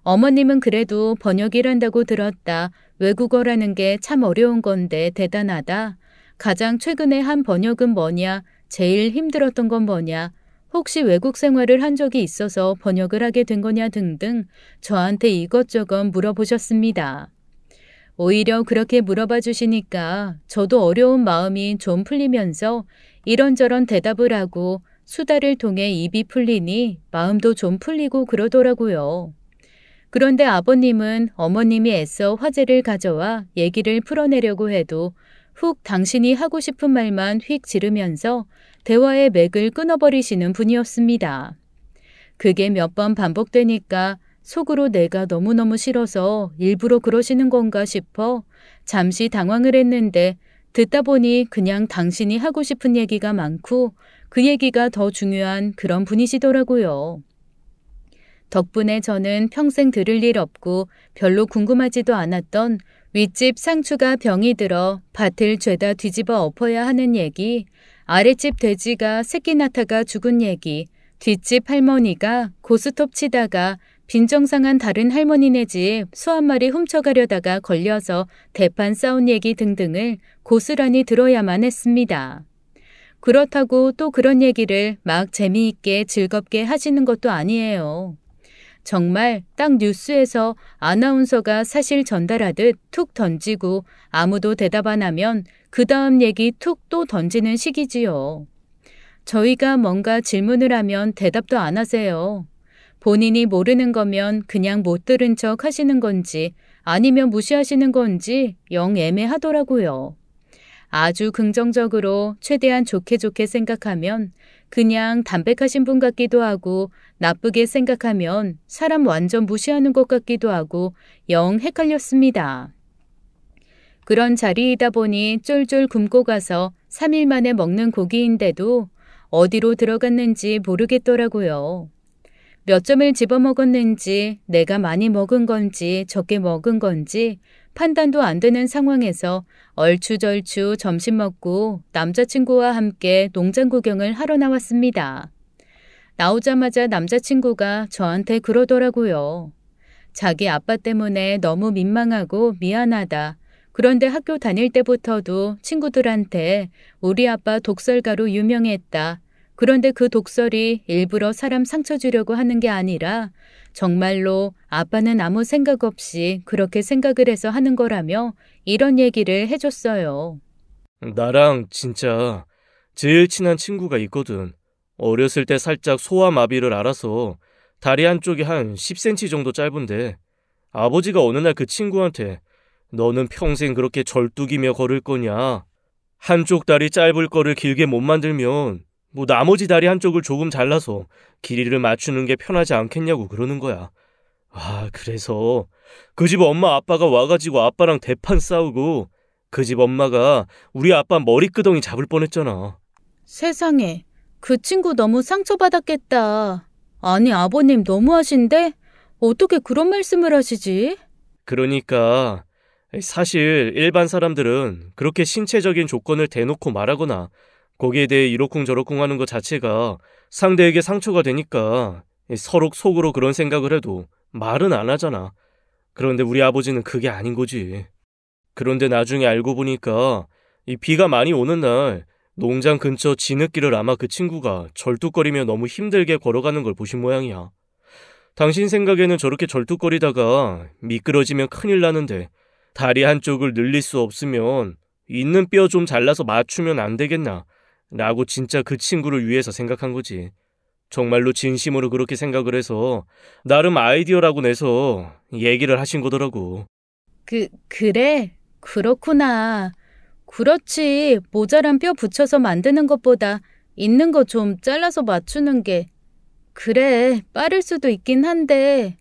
어머님은 그래도 번역이란다고 들었다. 외국어라는 게 참 어려운 건데 대단하다. 가장 최근에 한 번역은 뭐냐? 제일 힘들었던 건 뭐냐? 혹시 외국 생활을 한 적이 있어서 번역을 하게 된 거냐 등등 저한테 이것저것 물어보셨습니다. 오히려 그렇게 물어봐 주시니까 저도 어려운 마음이 좀 풀리면서 이런저런 대답을 하고 수다를 통해 입이 풀리니 마음도 좀 풀리고 그러더라고요. 그런데 아버님은 어머님이 애써 화제를 가져와 얘기를 풀어내려고 해도 훅 당신이 하고 싶은 말만 휙 지르면서 대화의 맥을 끊어버리시는 분이었습니다. 그게 몇 번 반복되니까 속으로 내가 너무너무 싫어서 일부러 그러시는 건가 싶어 잠시 당황을 했는데 듣다 보니 그냥 당신이 하고 싶은 얘기가 많고 그 얘기가 더 중요한 그런 분이시더라고요. 덕분에 저는 평생 들을 일 없고 별로 궁금하지도 않았던 윗집 상추가 병이 들어 밭을 죄다 뒤집어 엎어야 하는 얘기, 아랫집 돼지가 새끼 낳다가 죽은 얘기, 뒷집 할머니가 고스톱 치다가 빈정상한 다른 할머니네 집 소 한 마리 훔쳐가려다가 걸려서 대판 싸운 얘기 등등을 고스란히 들어야만 했습니다. 그렇다고 또 그런 얘기를 막 재미있게 즐겁게 하시는 것도 아니에요. 정말 딱 뉴스에서 아나운서가 사실 전달하듯 툭 던지고 아무도 대답 안 하면 그 다음 얘기 툭 또 던지는 식이지요. 저희가 뭔가 질문을 하면 대답도 안 하세요. 본인이 모르는 거면 그냥 못 들은 척 하시는 건지 아니면 무시하시는 건지 영 애매하더라고요. 아주 긍정적으로 최대한 좋게 생각하면 그냥 담백하신 분 같기도 하고 나쁘게 생각하면 사람 완전 무시하는 것 같기도 하고 영 헷갈렸습니다. 그런 자리이다 보니 쫄쫄 굶고 가서 3일 만에 먹는 고기인데도 어디로 들어갔는지 모르겠더라고요. 몇 점을 집어먹었는지, 내가 많이 먹은 건지 적게 먹은 건지 판단도 안 되는 상황에서 얼추절추 점심 먹고 남자친구와 함께 농장 구경을 하러 나왔습니다. 나오자마자 남자친구가 저한테 그러더라고요. 자기 아빠 때문에 너무 민망하고 미안하다. 그런데 학교 다닐 때부터도 친구들한테 우리 아빠 독설가로 유명했다. 그런데 그 독설이 일부러 사람 상처 주려고 하는 게 아니라 정말로 아빠는 아무 생각 없이 그렇게 생각을 해서 하는 거라며 이런 얘기를 해줬어요. 나랑 진짜 제일 친한 친구가 있거든. 어렸을 때 살짝 소아마비를 앓아서 다리 한쪽이 한 10cm 정도 짧은데 아버지가 어느 날 그 친구한테 너는 평생 그렇게 절뚝이며 걸을 거냐? 한쪽 다리 짧을 거를 길게 못 만들면 뭐 나머지 다리 한쪽을 조금 잘라서 길이를 맞추는 게 편하지 않겠냐고 그러는 거야. 그래서 그 집 엄마 아빠가 와가지고 아빠랑 대판 싸우고 그 집 엄마가 우리 아빠 머리끄덩이 잡을 뻔했잖아. 세상에, 그 친구 너무 상처받았겠다. 아니, 아버님 너무하신데? 어떻게 그런 말씀을 하시지? 그러니까 사실 일반 사람들은 그렇게 신체적인 조건을 대놓고 말하거나 거기에 대해 이러쿵저러쿵 하는 것 자체가 상대에게 상처가 되니까 서로 속으로 그런 생각을 해도 말은 안 하잖아. 그런데 우리 아버지는 그게 아닌 거지. 그런데 나중에 알고 보니까 이 비가 많이 오는 날 농장 근처 진흙길을 아마 그 친구가 절뚝거리며 너무 힘들게 걸어가는 걸 보신 모양이야. 당신 생각에는 저렇게 절뚝거리다가 미끄러지면 큰일 나는데 다리 한쪽을 늘릴 수 없으면 있는 뼈 좀 잘라서 맞추면 안 되겠나? 라고 진짜 그 친구를 위해서 생각한 거지. 정말로 진심으로 그렇게 생각을 해서 나름 아이디어라고 내서 얘기를 하신 거더라고. 그래? 그렇구나. 그렇지. 모자란 뼈 붙여서 만드는 것보다 있는 거 좀 잘라서 맞추는 게. 그래, 빠를 수도 있긴 한데.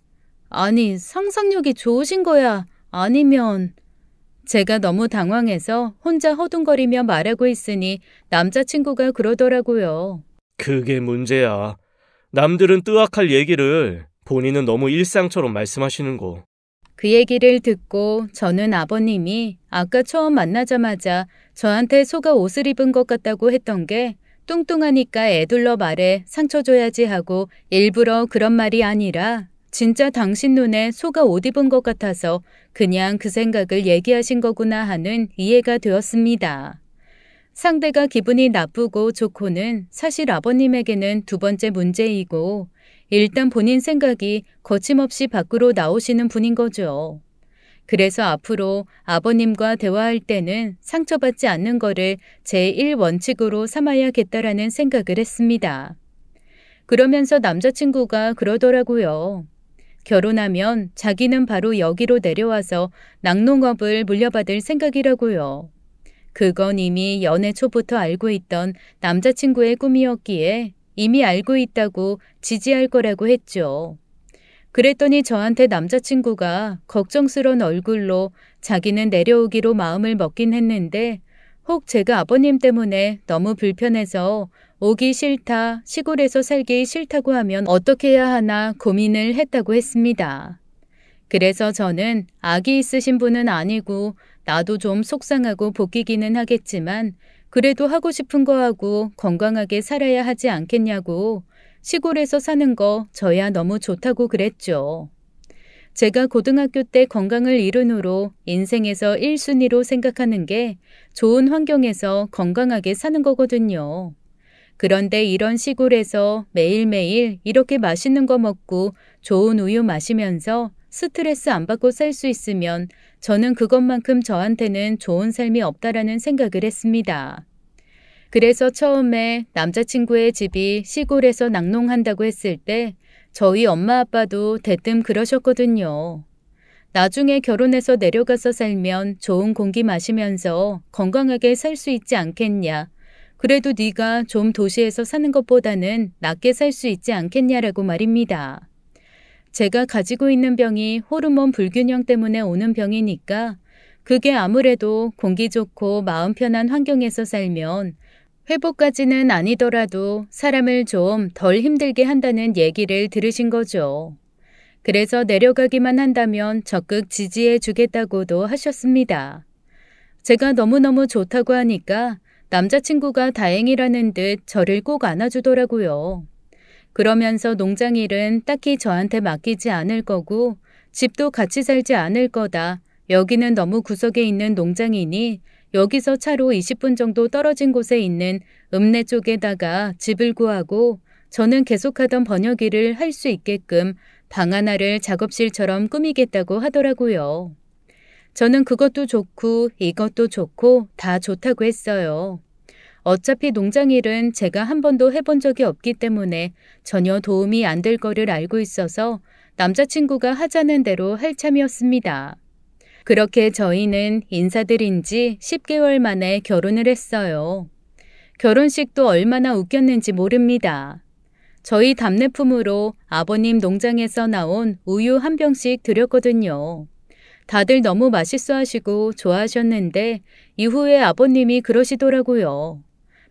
아니, 상상력이 좋으신 거야? 아니면... 제가 너무 당황해서 혼자 허둥거리며 말하고 있으니 남자친구가 그러더라고요. 그게 문제야. 남들은 뜨악할 얘기를 본인은 너무 일상처럼 말씀하시는 거. 그 얘기를 듣고 저는 아버님이 아까 처음 만나자마자 저한테 속아 옷을 입은 것 같다고 했던 게 뚱뚱하니까 애둘러 말해 상처 줘야지 하고 일부러 그런 말이 아니라 진짜 당신 눈에 속아 옷 입은 것 같아서 그냥 그 생각을 얘기하신 거구나 하는 이해가 되었습니다. 상대가 기분이 나쁘고 좋고는 사실 아버님에게는 두 번째 문제이고 일단 본인 생각이 거침없이 밖으로 나오시는 분인 거죠. 그래서 앞으로 아버님과 대화할 때는 상처받지 않는 거를 제1원칙으로 삼아야겠다라는 생각을 했습니다. 그러면서 남자친구가 그러더라고요. 결혼하면 자기는 바로 여기로 내려와서 낙농업을 물려받을 생각이라고요. 그건 이미 연애 초부터 알고 있던 남자친구의 꿈이었기에 이미 알고 있다고 지지할 거라고 했죠. 그랬더니 저한테 남자친구가 걱정스러운 얼굴로 자기는 내려오기로 마음을 먹긴 했는데 혹 제가 아버님 때문에 너무 불편해서 오기 싫다, 시골에서 살기 싫다고 하면 어떻게 해야 하나 고민을 했다고 했습니다. 그래서 저는 아기 있으신 분은 아니고 나도 좀 속상하고 복귀기는 하겠지만 그래도 하고 싶은 거 하고 건강하게 살아야 하지 않겠냐고 시골에서 사는 거 저야 너무 좋다고 그랬죠. 제가 고등학교 때 건강을 이룬 인생에서 1순위로 생각하는 게 좋은 환경에서 건강하게 사는 거거든요. 그런데 이런 시골에서 매일매일 이렇게 맛있는 거 먹고 좋은 우유 마시면서 스트레스 안 받고 살 수 있으면 저는 그것만큼 저한테는 좋은 삶이 없다라는 생각을 했습니다. 그래서 처음에 남자친구의 집이 시골에서 낙농한다고 했을 때 저희 엄마 아빠도 대뜸 그러셨거든요. 나중에 결혼해서 내려가서 살면 좋은 공기 마시면서 건강하게 살 수 있지 않겠냐. 그래도 네가 좀 도시에서 사는 것보다는 낫게 살 수 있지 않겠냐라고 말입니다. 제가 가지고 있는 병이 호르몬 불균형 때문에 오는 병이니까 그게 아무래도 공기 좋고 마음 편한 환경에서 살면 회복까지는 아니더라도 사람을 좀 덜 힘들게 한다는 얘기를 들으신 거죠. 그래서 내려가기만 한다면 적극 지지해 주겠다고도 하셨습니다. 제가 너무너무 좋다고 하니까 남자친구가 다행이라는 듯 저를 꼭 안아주더라고요. 그러면서 농장 일은 딱히 저한테 맡기지 않을 거고 집도 같이 살지 않을 거다. 여기는 너무 구석에 있는 농장이니 여기서 차로 20분 정도 떨어진 곳에 있는 읍내 쪽에다가 집을 구하고 저는 계속하던 번역 일을 할 수 있게끔 방 하나를 작업실처럼 꾸미겠다고 하더라고요. 저는 그것도 좋고 이것도 좋고 다 좋다고 했어요. 어차피 농장 일은 제가 한 번도 해본 적이 없기 때문에 전혀 도움이 안 될 거를 알고 있어서 남자친구가 하자는 대로 할 참이었습니다. 그렇게 저희는 인사드린 지 10개월 만에 결혼을 했어요. 결혼식도 얼마나 웃겼는지 모릅니다. 저희 답례품으로 아버님 농장에서 나온 우유 한 병씩 드렸거든요. 다들 너무 맛있어 하시고 좋아하셨는데 이후에 아버님이 그러시더라고요.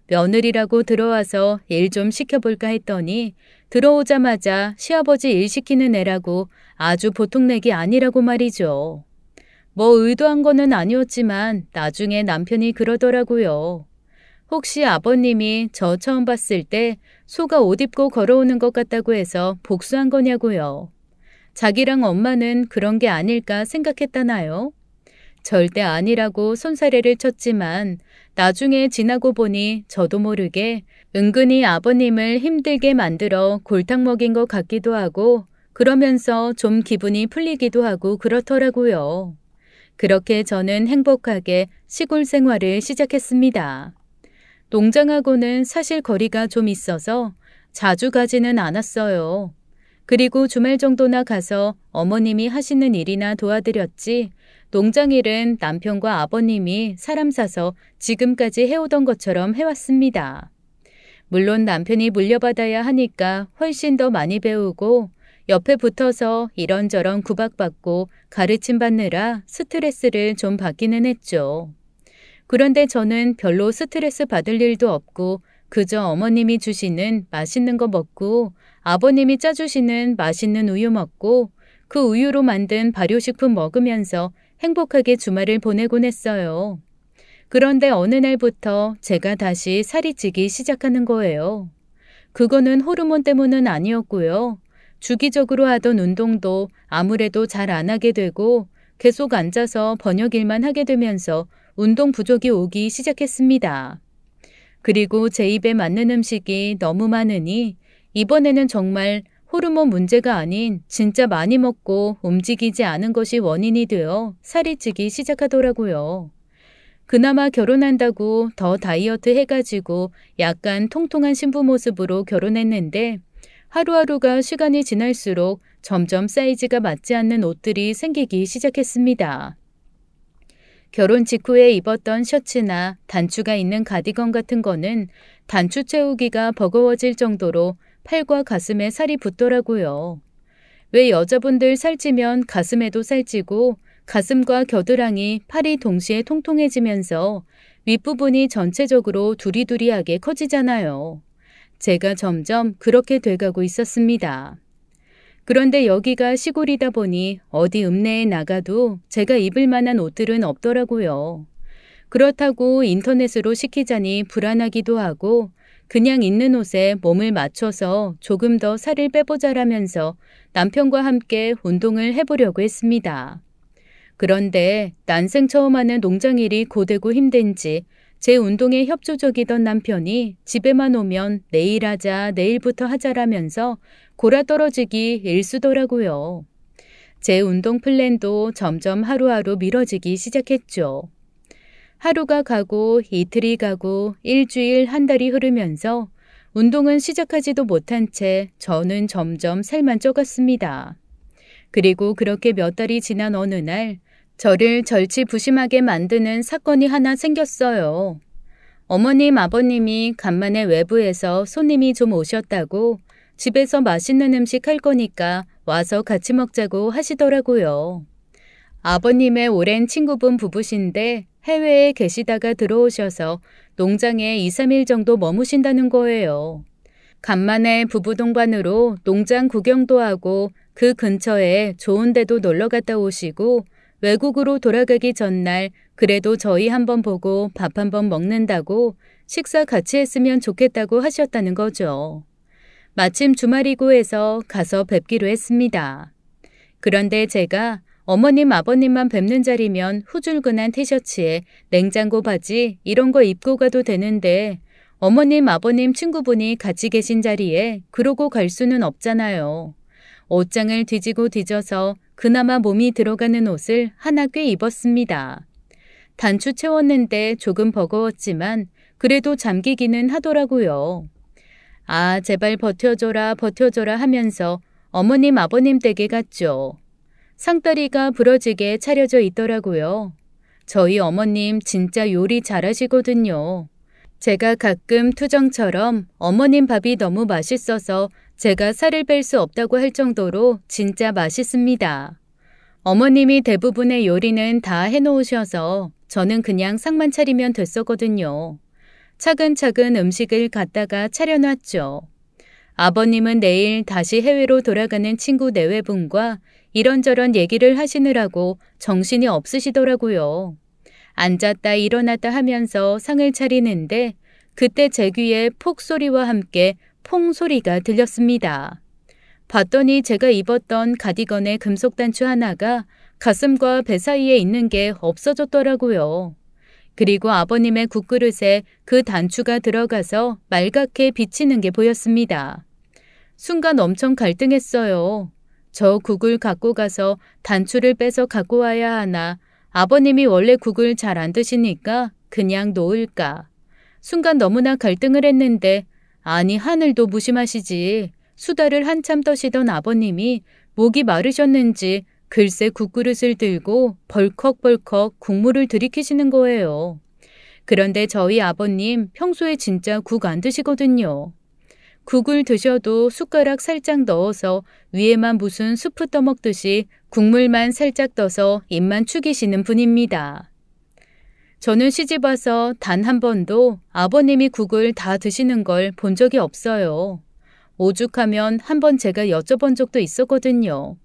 며느리라고 들어와서 일 좀 시켜볼까 했더니 들어오자마자 시아버지 일 시키는 애라고 아주 보통 내기 아니라고 말이죠. 뭐 의도한 거는 아니었지만 나중에 남편이 그러더라고요. 혹시 아버님이 저 처음 봤을 때 소가 옷 입고 걸어오는 것 같다고 해서 복수한 거냐고요. 자기랑 엄마는 그런 게 아닐까 생각했다나요? 절대 아니라고 손사래를 쳤지만 나중에 지나고 보니 저도 모르게 은근히 아버님을 힘들게 만들어 골탕 먹인 것 같기도 하고 그러면서 좀 기분이 풀리기도 하고 그렇더라고요. 그렇게 저는 행복하게 시골 생활을 시작했습니다. 농장하고는 사실 거리가 좀 있어서 자주 가지는 않았어요. 그리고 주말 정도나 가서 어머님이 하시는 일이나 도와드렸지 농장 일은 남편과 아버님이 사람 사서 지금까지 해오던 것처럼 해왔습니다. 물론 남편이 물려받아야 하니까 훨씬 더 많이 배우고 옆에 붙어서 이런저런 구박받고 가르침 받느라 스트레스를 좀 받기는 했죠. 그런데 저는 별로 스트레스 받을 일도 없고 그저 어머님이 주시는 맛있는 거 먹고 아버님이 짜주시는 맛있는 우유 먹고 그 우유로 만든 발효식품 먹으면서 행복하게 주말을 보내곤 했어요. 그런데 어느 날부터 제가 다시 살이 찌기 시작하는 거예요. 그거는 호르몬 때문은 아니었고요. 주기적으로 하던 운동도 아무래도 잘 안 하게 되고 계속 앉아서 번역 일만 하게 되면서 운동 부족이 오기 시작했습니다. 그리고 제 입에 맞는 음식이 너무 많으니 이번에는 정말 호르몬 문제가 아닌 진짜 많이 먹고 움직이지 않은 것이 원인이 되어 살이 찌기 시작하더라고요. 그나마 결혼한다고 더 다이어트 해가지고 약간 통통한 신부 모습으로 결혼했는데 하루하루가 시간이 지날수록 점점 사이즈가 맞지 않는 옷들이 생기기 시작했습니다. 결혼 직후에 입었던 셔츠나 단추가 있는 가디건 같은 거는 단추 채우기가 버거워질 정도로 팔과 가슴에 살이 붙더라고요. 왜 여자분들 살찌면 가슴에도 살찌고 가슴과 겨드랑이, 팔이 동시에 통통해지면서 윗부분이 전체적으로 두리두리하게 커지잖아요. 제가 점점 그렇게 돼가고 있었습니다. 그런데 여기가 시골이다 보니 어디 읍내에 나가도 제가 입을 만한 옷들은 없더라고요. 그렇다고 인터넷으로 시키자니 불안하기도 하고 그냥 있는 옷에 몸을 맞춰서 조금 더 살을 빼보자라면서 남편과 함께 운동을 해보려고 했습니다. 그런데 난생 처음 하는 농장일이 고되고 힘든지 제 운동에 협조적이던 남편이 집에만 오면 내일 하자, 내일부터 하자라면서 골아떨어지기 일쑤더라고요. 제 운동 플랜도 점점 하루하루 미뤄지기 시작했죠. 하루가 가고 이틀이 가고 일주일, 한 달이 흐르면서 운동은 시작하지도 못한 채 저는 점점 살만 쪄갔습니다. 그리고 그렇게 몇 달이 지난 어느 날 저를 절치부심하게 만드는 사건이 하나 생겼어요. 어머님, 아버님이 간만에 외부에서 손님이 좀 오셨다고 집에서 맛있는 음식 할 거니까 와서 같이 먹자고 하시더라고요. 아버님의 오랜 친구분 부부신데 해외에 계시다가 들어오셔서 농장에 2, 3일 정도 머무신다는 거예요. 간만에 부부 동반으로 농장 구경도 하고 그 근처에 좋은 데도 놀러 갔다 오시고 외국으로 돌아가기 전날 그래도 저희 한번 보고 밥 한번 먹는다고 식사 같이 했으면 좋겠다고 하셨다는 거죠. 마침 주말이고 해서 가서 뵙기로 했습니다. 그런데 제가 어머님 아버님만 뵙는 자리면 후줄근한 티셔츠에 냉장고 바지 이런 거 입고 가도 되는데 어머님 아버님 친구분이 같이 계신 자리에 그러고 갈 수는 없잖아요. 옷장을 뒤지고 뒤져서 그나마 몸이 들어가는 옷을 하나 꽤 입었습니다. 단추 채웠는데 조금 버거웠지만 그래도 잠기기는 하더라고요. 아, 제발 버텨줘라 버텨줘라 하면서 어머님 아버님 댁에 갔죠. 상다리가 부러지게 차려져 있더라고요. 저희 어머님 진짜 요리 잘하시거든요. 제가 가끔 투정처럼 어머님 밥이 너무 맛있어서 제가 살을 뺄 수 없다고 할 정도로 진짜 맛있습니다. 어머님이 대부분의 요리는 다 해놓으셔서 저는 그냥 상만 차리면 됐었거든요. 차근차근 음식을 갖다가 차려놨죠. 아버님은 내일 다시 해외로 돌아가는 친구 내외분과 이런저런 얘기를 하시느라고 정신이 없으시더라고요. 앉았다 일어났다 하면서 상을 차리는데 그때 제 귀에 폭소리와 함께 퐁소리가 들렸습니다. 봤더니 제가 입었던 가디건의 금속 단추 하나가 가슴과 배 사이에 있는 게 없어졌더라고요. 그리고 아버님의 국그릇에 그 단추가 들어가서 말갛게 비치는 게 보였습니다. 순간 엄청 갈등했어요. 저 국을 갖고 가서 단추를 빼서 갖고 와야 하나, 아버님이 원래 국을 잘 안 드시니까 그냥 놓을까. 순간 너무나 갈등을 했는데 아니 하늘도 무심하시지. 수다를 한참 떠시던 아버님이 목이 마르셨는지 글쎄 국그릇을 들고 벌컥벌컥 국물을 들이키시는 거예요. 그런데 저희 아버님 평소에 진짜 국 안 드시거든요. 국을 드셔도 숟가락 살짝 넣어서 위에만 무슨 수프 떠먹듯이 국물만 살짝 떠서 입만 축이시는 분입니다. 저는 시집 와서 단 한 번도 아버님이 국을 다 드시는 걸 본 적이 없어요. 오죽하면 한 번 제가 여쭤본 적도 있었거든요.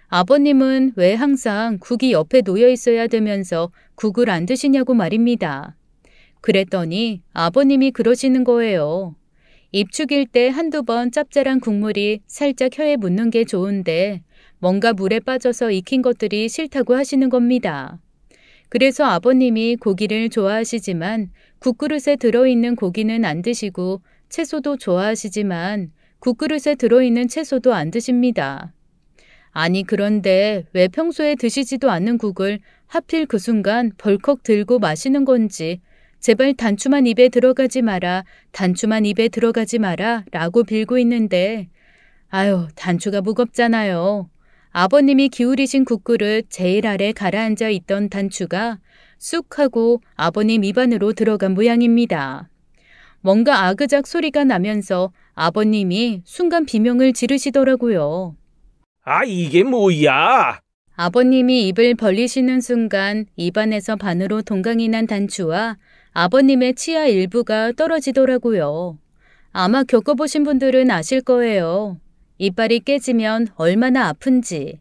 아버님은 왜 항상 국이 옆에 놓여 있어야 되면서 국을 안 드시냐고 말입니다. 그랬더니 아버님이 그러시는 거예요. 입축일 때 한두 번 짭짤한 국물이 살짝 혀에 묻는 게 좋은데 뭔가 물에 빠져서 익힌 것들이 싫다고 하시는 겁니다. 그래서 아버님이 고기를 좋아하시지만 국그릇에 들어있는 고기는 안 드시고 채소도 좋아하시지만 국그릇에 들어있는 채소도 안 드십니다. 아니 그런데 왜 평소에 드시지도 않는 국을 하필 그 순간 벌컥 들고 마시는 건지 제발 단추만 입에 들어가지 마라, 단추만 입에 들어가지 마라 라고 빌고 있는데 아유 단추가 무겁잖아요. 아버님이 기울이신 국그릇 제일 아래 가라앉아 있던 단추가 쑥 하고 아버님 입안으로 들어간 모양입니다. 뭔가 아그작 소리가 나면서 아버님이 순간 비명을 지르시더라고요. 아, 이게 뭐야? 아버님이 입을 벌리시는 순간 입안에서 반으로 동강이 난 단추와 아버님의 치아 일부가 떨어지더라고요. 아마 겪어보신 분들은 아실 거예요. 이빨이 깨지면 얼마나 아픈지.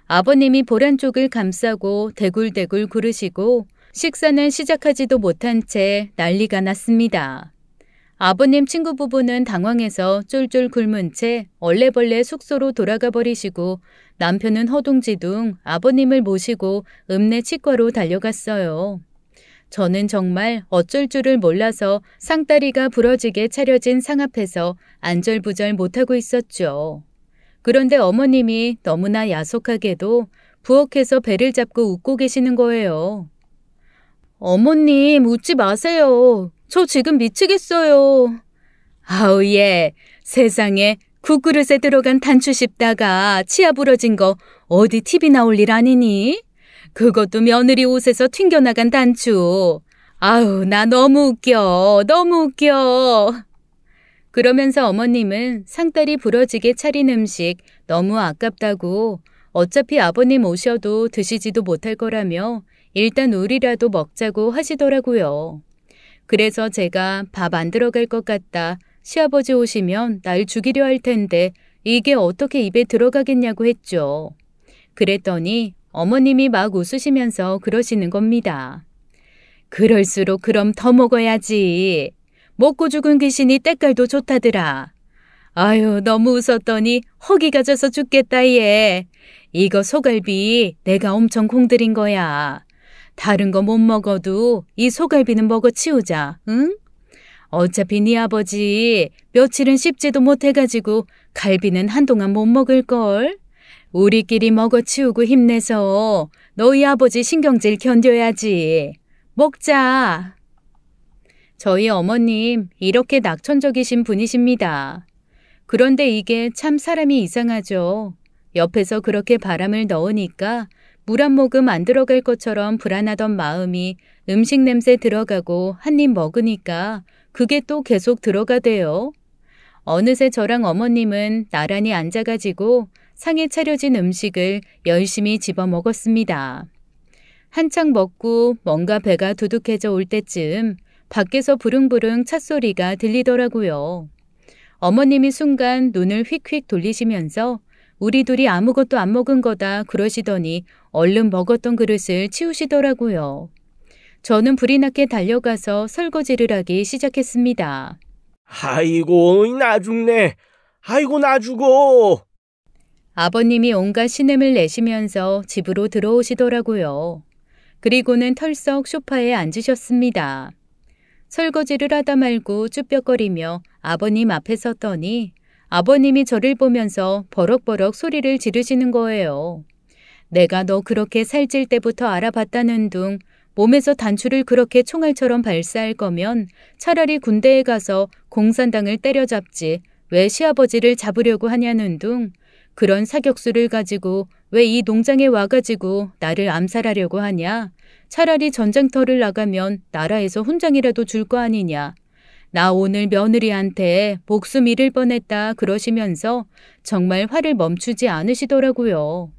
아버님이 보란 쪽을 감싸고 대굴대굴 구르시고 식사는 시작하지도 못한 채 난리가 났습니다. 아버님 친구 부부는 당황해서 쫄쫄 굶은 채 얼레벌레 숙소로 돌아가 버리시고 남편은 허둥지둥 아버님을 모시고 읍내 치과로 달려갔어요. 저는 정말 어쩔 줄을 몰라서 상다리가 부러지게 차려진 상 앞에서 안절부절 못하고 있었죠. 그런데 어머님이 너무나 야속하게도 부엌에서 배를 잡고 웃고 계시는 거예요. 어머님 웃지 마세요. 저 지금 미치겠어요. 아우 예, 세상에 국그릇에 들어간 단추 씹다가 치아 부러진 거 어디 TV 나올 일 아니니? 그것도 며느리 옷에서 튕겨나간 단추. 아우 나 너무 웃겨. 너무 웃겨. 그러면서 어머님은 상다리 부러지게 차린 음식 너무 아깝다고 어차피 아버님 오셔도 드시지도 못할 거라며 일단 우리라도 먹자고 하시더라고요. 그래서 제가 밥 안 들어갈 것 같다. 시아버지 오시면 날 죽이려 할 텐데 이게 어떻게 입에 들어가겠냐고 했죠. 그랬더니 어머님이 막 웃으시면서 그러시는 겁니다. 그럴수록 그럼 더 먹어야지. 먹고 죽은 귀신이 때깔도 좋다더라. 아유, 너무 웃었더니 허기가 져서 죽겠다 얘. 이거 소갈비 내가 엄청 공들인 거야. 다른 거 못 먹어도 이 소갈비는 먹어 치우자, 응? 어차피 네 아버지 며칠은 씹지도 못해가지고 갈비는 한동안 못 먹을걸. 우리끼리 먹어 치우고 힘내서 너희 아버지 신경질 견뎌야지. 먹자. 저희 어머님 이렇게 낙천적이신 분이십니다. 그런데 이게 참 사람이 이상하죠. 옆에서 그렇게 바람을 넣으니까 물 한 모금 안 들어갈 것처럼 불안하던 마음이 음식 냄새 들어가고 한 입 먹으니까 그게 또 계속 들어가대요. 어느새 저랑 어머님은 나란히 앉아가지고 상에 차려진 음식을 열심히 집어 먹었습니다. 한창 먹고 뭔가 배가 두둑해져 올 때쯤 밖에서 부릉부릉 찻소리가 들리더라고요. 어머님이 순간 눈을 휙휙 돌리시면서 우리 둘이 아무것도 안 먹은 거다 그러시더니 얼른 먹었던 그릇을 치우시더라고요. 저는 불이 나게 달려가서 설거지를 하기 시작했습니다. 아이고 나 죽네. 아이고 나 죽어. 아버님이 온갖 신음을 내시면서 집으로 들어오시더라고요. 그리고는 털썩 소파에 앉으셨습니다. 설거지를 하다 말고 쭈뼛거리며 아버님 앞에 섰더니 아버님이 저를 보면서 버럭버럭 소리를 지르시는 거예요. 내가 너 그렇게 살찔 때부터 알아봤다는 둥 몸에서 단추를 그렇게 총알처럼 발사할 거면 차라리 군대에 가서 공산당을 때려잡지 왜 시아버지를 잡으려고 하냐는 둥 그런 사격수를 가지고 왜 이 농장에 와가지고 나를 암살하려고 하냐. 차라리 전쟁터를 나가면 나라에서 훈장이라도 줄 거 아니냐. 나 오늘 며느리한테 목숨 잃을 뻔했다 그러시면서 정말 화를 멈추지 않으시더라고요.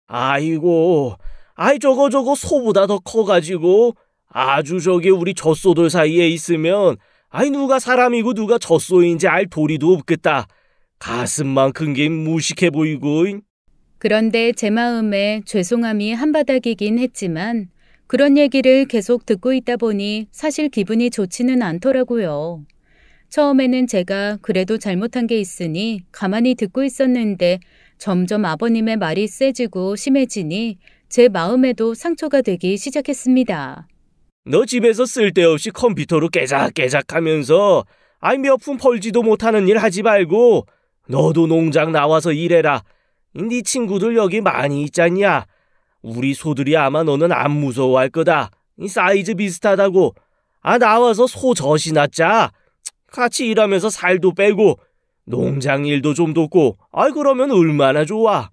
아이고, 아이 저거 소보다 더 커가지고 아주 저기 우리 젖소들 사이에 있으면 아이 누가 사람이고 누가 젖소인지 알 도리도 없겠다. 가슴만 큰 게 무식해 보이고. 그런데 제 마음에 죄송함이 한바닥이긴 했지만 그런 얘기를 계속 듣고 있다 보니 사실 기분이 좋지는 않더라고요. 처음에는 제가 그래도 잘못한 게 있으니 가만히 듣고 있었는데 점점 아버님의 말이 세지고 심해지니 제 마음에도 상처가 되기 시작했습니다. 너 집에서 쓸데없이 컴퓨터로 깨작깨작하면서 아이 몇 푼 벌지도 못하는 일 하지 말고 너도 농장 나와서 일해라. 네 친구들 여기 많이 있잖냐. 우리 소들이 아마 너는 안 무서워할 거다. 이 사이즈 비슷하다고. 아 나와서 소 젖이나 짜. 같이 일하면서 살도 빼고 농장 일도 좀 돕고. 아이 그러면 얼마나 좋아.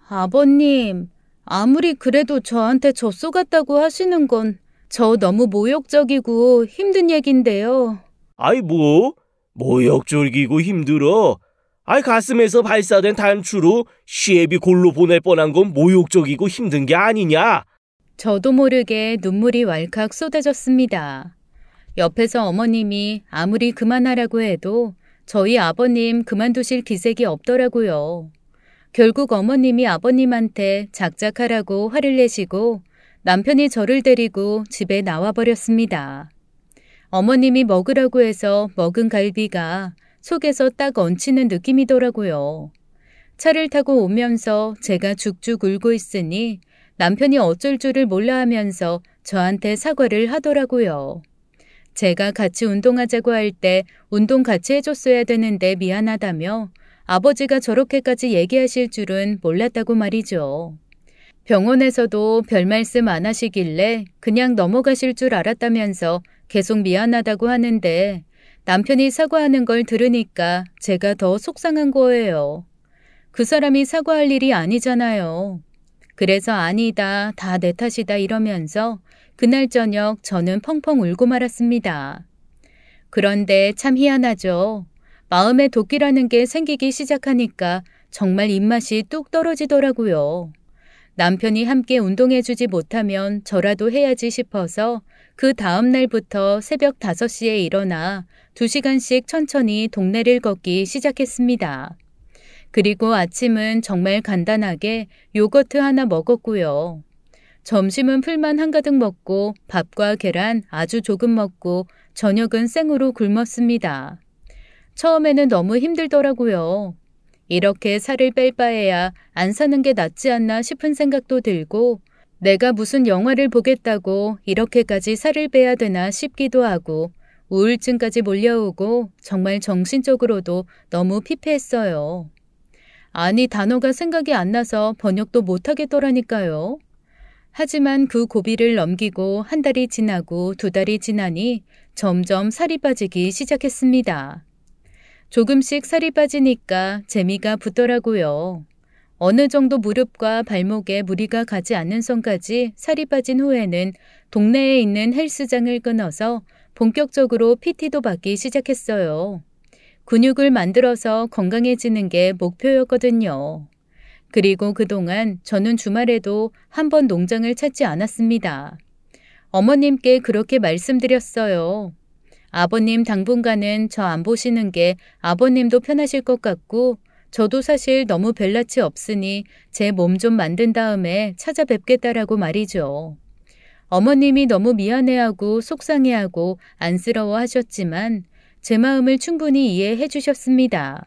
아버님, 아무리 그래도 저한테 젖소 같다고 하시는 건 저 너무 모욕적이고 힘든 얘긴데요. 아이 뭐? 모욕적이고 힘들어. 아이 가슴에서 발사된 단추로 시애비 골로 보낼 뻔한 건 모욕적이고 힘든 게 아니냐? 저도 모르게 눈물이 왈칵 쏟아졌습니다. 옆에서 어머님이 아무리 그만하라고 해도 저희 아버님 그만두실 기색이 없더라고요. 결국 어머님이 아버님한테 작작하라고 화를 내시고 남편이 저를 데리고 집에 나와버렸습니다. 어머님이 먹으라고 해서 먹은 갈비가 속에서 딱 얹히는 느낌이더라고요. 차를 타고 오면서 제가 죽죽 울고 있으니 남편이 어쩔 줄을 몰라 하면서 저한테 사과를 하더라고요. 제가 같이 운동하자고 할 때 운동 같이 해줬어야 되는데 미안하다며 아버지가 저렇게까지 얘기하실 줄은 몰랐다고 말이죠. 병원에서도 별 말씀 안 하시길래 그냥 넘어가실 줄 알았다면서 계속 미안하다고 하는데 남편이 사과하는 걸 들으니까 제가 더 속상한 거예요. 그 사람이 사과할 일이 아니잖아요. 그래서 아니다, 다 내 탓이다 이러면서 그날 저녁 저는 펑펑 울고 말았습니다. 그런데 참 희한하죠. 마음에 도끼라는 게 생기기 시작하니까 정말 입맛이 뚝 떨어지더라고요. 남편이 함께 운동해주지 못하면 저라도 해야지 싶어서 그 다음 날부터 새벽 5시에 일어나 2시간씩 천천히 동네를 걷기 시작했습니다. 그리고 아침은 정말 간단하게 요거트 하나 먹었고요. 점심은 풀만 한가득 먹고 밥과 계란 아주 조금 먹고 저녁은 생으로 굶었습니다. 처음에는 너무 힘들더라고요. 이렇게 살을 뺄 바에야 안 사는 게 낫지 않나 싶은 생각도 들고 내가 무슨 영화를 보겠다고 이렇게까지 살을 빼야 되나 싶기도 하고 우울증까지 몰려오고 정말 정신적으로도 너무 피폐했어요. 아니 단어가 생각이 안 나서 번역도 못하겠더라니까요. 하지만 그 고비를 넘기고 한 달이 지나고 2달이 지나니 점점 살이 빠지기 시작했습니다. 조금씩 살이 빠지니까 재미가 붙더라고요. 어느 정도 무릎과 발목에 무리가 가지 않는 선까지 살이 빠진 후에는 동네에 있는 헬스장을 끊어서 본격적으로 PT도 받기 시작했어요. 근육을 만들어서 건강해지는 게 목표였거든요. 그리고 그동안 저는 주말에도 한 번 농장을 찾지 않았습니다. 어머님께 그렇게 말씀드렸어요. 아버님 당분간은 저 안 보시는 게 아버님도 편하실 것 같고 저도 사실 너무 별낯이 없으니 제 몸 좀 만든 다음에 찾아뵙겠다라고 말이죠. 어머님이 너무 미안해하고 속상해하고 안쓰러워하셨지만 제 마음을 충분히 이해해 주셨습니다.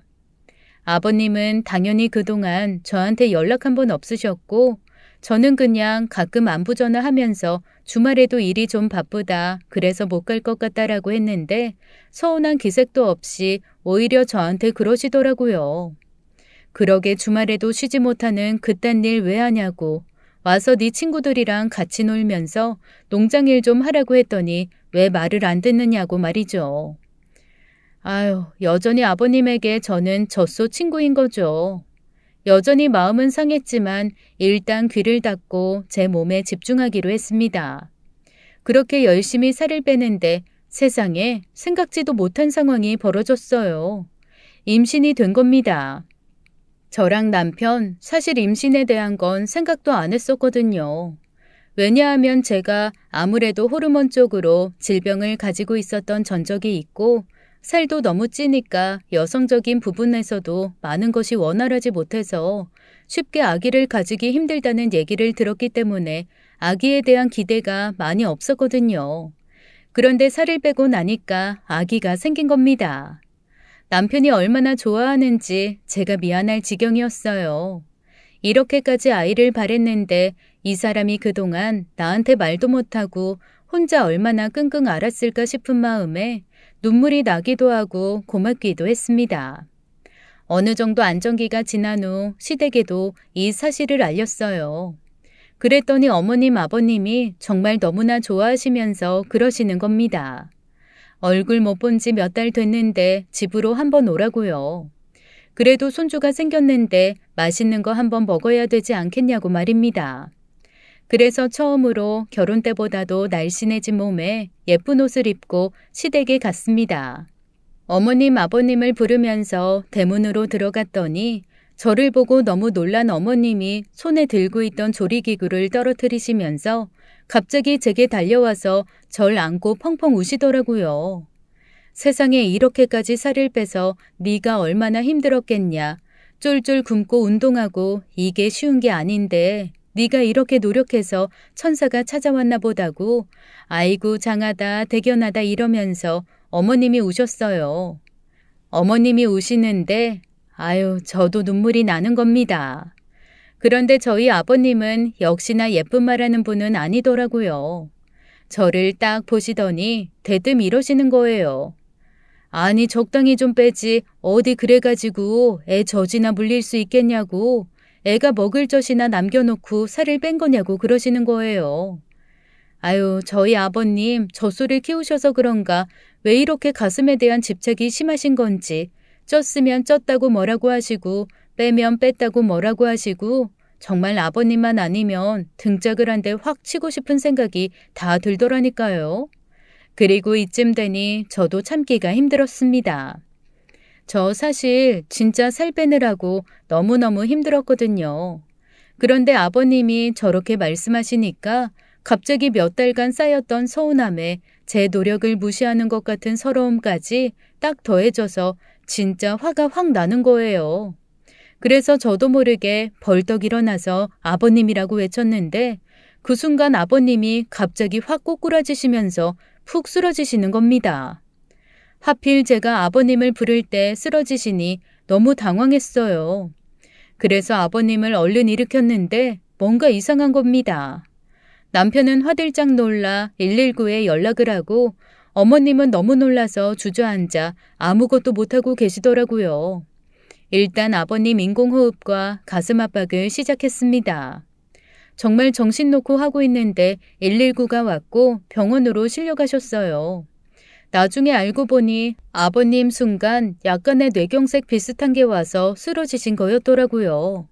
아버님은 당연히 그동안 저한테 연락 한 번 없으셨고 저는 그냥 가끔 안부 전화하면서 주말에도 일이 좀 바쁘다 그래서 못 갈 것 같다라고 했는데 서운한 기색도 없이 오히려 저한테 그러시더라고요. 그러게 주말에도 쉬지 못하는 그딴 일 왜 하냐고 와서 네 친구들이랑 같이 놀면서 농장일 좀 하라고 했더니 왜 말을 안 듣느냐고 말이죠. 아유, 여전히 아버님에게 저는 젖소 친구인 거죠. 여전히 마음은 상했지만 일단 귀를 닫고 제 몸에 집중하기로 했습니다. 그렇게 열심히 살을 빼는데 세상에 생각지도 못한 상황이 벌어졌어요. 임신이 된 겁니다. 저랑 남편 사실 임신에 대한 건 생각도 안 했었거든요. 왜냐하면 제가 아무래도 호르몬 쪽으로 질병을 가지고 있었던 전적이 있고 살도 너무 찌니까 여성적인 부분에서도 많은 것이 원활하지 못해서 쉽게 아기를 가지기 힘들다는 얘기를 들었기 때문에 아기에 대한 기대가 많이 없었거든요. 그런데 살을 빼고 나니까 아기가 생긴 겁니다. 남편이 얼마나 좋아하는지 제가 미안할 지경이었어요. 이렇게까지 아이를 바랬는데 이 사람이 그동안 나한테 말도 못하고 혼자 얼마나 끙끙 앓았을까 싶은 마음에 눈물이 나기도 하고 고맙기도 했습니다. 어느 정도 안정기가 지난 후 시댁에도 이 사실을 알렸어요. 그랬더니 어머님 아버님이 정말 너무나 좋아하시면서 그러시는 겁니다. 얼굴 못 본 지 몇 달 됐는데 집으로 한번 오라고요. 그래도 손주가 생겼는데 맛있는 거 한번 먹어야 되지 않겠냐고 말입니다. 그래서 처음으로 결혼 때보다도 날씬해진 몸에 예쁜 옷을 입고 시댁에 갔습니다. 어머님 아버님을 부르면서 대문으로 들어갔더니 저를 보고 너무 놀란 어머님이 손에 들고 있던 조리기구를 떨어뜨리시면서 갑자기 제게 달려와서 절 안고 펑펑 우시더라고요. 세상에 이렇게까지 살을 빼서 네가 얼마나 힘들었겠냐. 쫄쫄 굶고 운동하고 이게 쉬운 게 아닌데 네가 이렇게 노력해서 천사가 찾아왔나 보다고 아이고 장하다 대견하다 이러면서 어머님이 우셨어요. 어머님이 우시는데 아유 저도 눈물이 나는 겁니다. 그런데 저희 아버님은 역시나 예쁜 말하는 분은 아니더라고요. 저를 딱 보시더니 대뜸 이러시는 거예요. 아니 적당히 좀 빼지 어디 그래가지고 애 젖이나 물릴 수 있겠냐고 애가 먹을 젖이나 남겨놓고 살을 뺀 거냐고 그러시는 거예요. 아유 저희 아버님 젖소를 키우셔서 그런가 왜 이렇게 가슴에 대한 집착이 심하신 건지 쪘으면 쪘다고 뭐라고 하시고 빼면 뺐다고 뭐라고 하시고 정말 아버님만 아니면 등짝을 한 대 확 치고 싶은 생각이 다 들더라니까요. 그리고 이쯤 되니 저도 참기가 힘들었습니다. 저 사실 진짜 살 빼느라고 너무너무 힘들었거든요. 그런데 아버님이 저렇게 말씀하시니까 갑자기 몇 달간 쌓였던 서운함에 제 노력을 무시하는 것 같은 서러움까지 딱 더해져서 진짜 화가 확 나는 거예요. 그래서 저도 모르게 벌떡 일어나서 아버님이라고 외쳤는데 그 순간 아버님이 갑자기 확 꼬꾸라지시면서 푹 쓰러지시는 겁니다. 하필 제가 아버님을 부를 때 쓰러지시니 너무 당황했어요. 그래서 아버님을 얼른 일으켰는데 뭔가 이상한 겁니다. 남편은 화들짝 놀라 119에 연락을 하고 어머님은 너무 놀라서 주저앉아 아무것도 못하고 계시더라고요. 일단 아버님 인공호흡과 가슴 압박을 시작했습니다. 정말 정신 놓고 하고 있는데 119가 왔고 병원으로 실려가셨어요. 나중에 알고 보니 아버님 순간 약간의 뇌경색 비슷한 게 와서 쓰러지신 거였더라고요.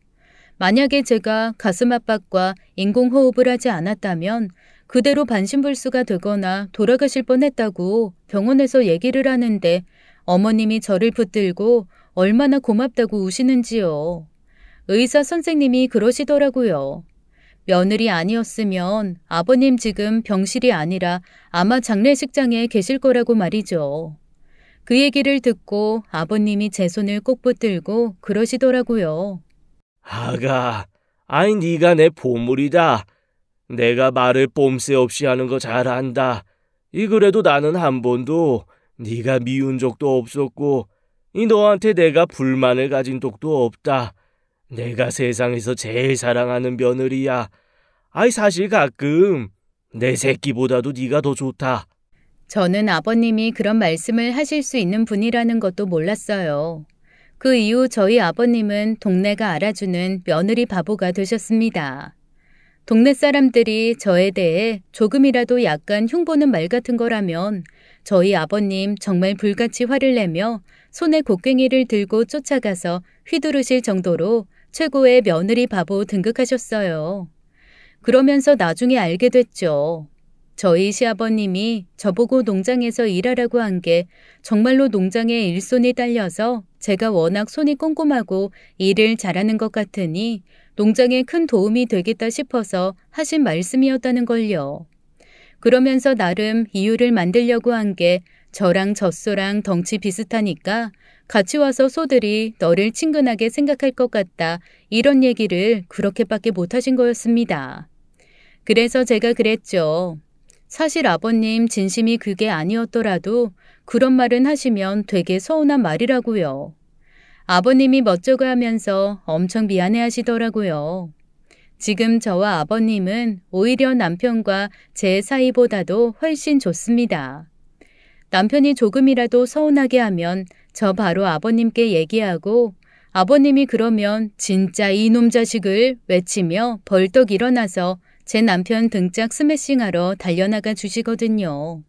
만약에 제가 가슴 압박과 인공호흡을 하지 않았다면 그대로 반신불수가 되거나 돌아가실 뻔했다고 병원에서 얘기를 하는데 어머님이 저를 붙들고 얼마나 고맙다고 우시는지요. 의사 선생님이 그러시더라고요. 며느리 아니었으면 아버님 지금 병실이 아니라 아마 장례식장에 계실 거라고 말이죠. 그 얘기를 듣고 아버님이 제 손을 꼭 붙들고 그러시더라고요. 아가, 아이 네가 내 보물이다. 내가 말을 뽐새 없이 하는 거 잘 안다. 이 그래도 나는 한 번도 네가 미운 적도 없었고 이 너한테 내가 불만을 가진 적도 없다. 내가 세상에서 제일 사랑하는 며느리야. 아이 사실 가끔 내 새끼보다도 네가 더 좋다. 저는 아버님이 그런 말씀을 하실 수 있는 분이라는 것도 몰랐어요. 그 이후 저희 아버님은 동네가 알아주는 며느리 바보가 되셨습니다. 동네 사람들이 저에 대해 조금이라도 약간 흉보는 말 같은 거라면 저희 아버님 정말 불같이 화를 내며 손에 곡괭이를 들고 쫓아가서 휘두르실 정도로 최고의 며느리 바보 등극하셨어요. 그러면서 나중에 알게 됐죠. 저희 시아버님이 저보고 농장에서 일하라고 한 게 정말로 농장에 일손이 딸려서 제가 워낙 손이 꼼꼼하고 일을 잘하는 것 같으니 농장에 큰 도움이 되겠다 싶어서 하신 말씀이었다는 걸요. 그러면서 나름 이유를 만들려고 한 게 저랑 젖소랑 덩치 비슷하니까 같이 와서 소들이 너를 친근하게 생각할 것 같다 이런 얘기를 그렇게밖에 못하신 거였습니다. 그래서 제가 그랬죠. 사실 아버님 진심이 그게 아니었더라도 그런 말은 하시면 되게 서운한 말이라고요. 아버님이 멋쩍어 하면서 엄청 미안해 하시더라고요. 지금 저와 아버님은 오히려 남편과 제 사이보다도 훨씬 좋습니다. 남편이 조금이라도 서운하게 하면 저 바로 아버님께 얘기하고 아버님이 그러면 진짜 이놈 자식을 외치며 벌떡 일어나서 제 남편 등짝 스매싱하러 달려나가 주시거든요.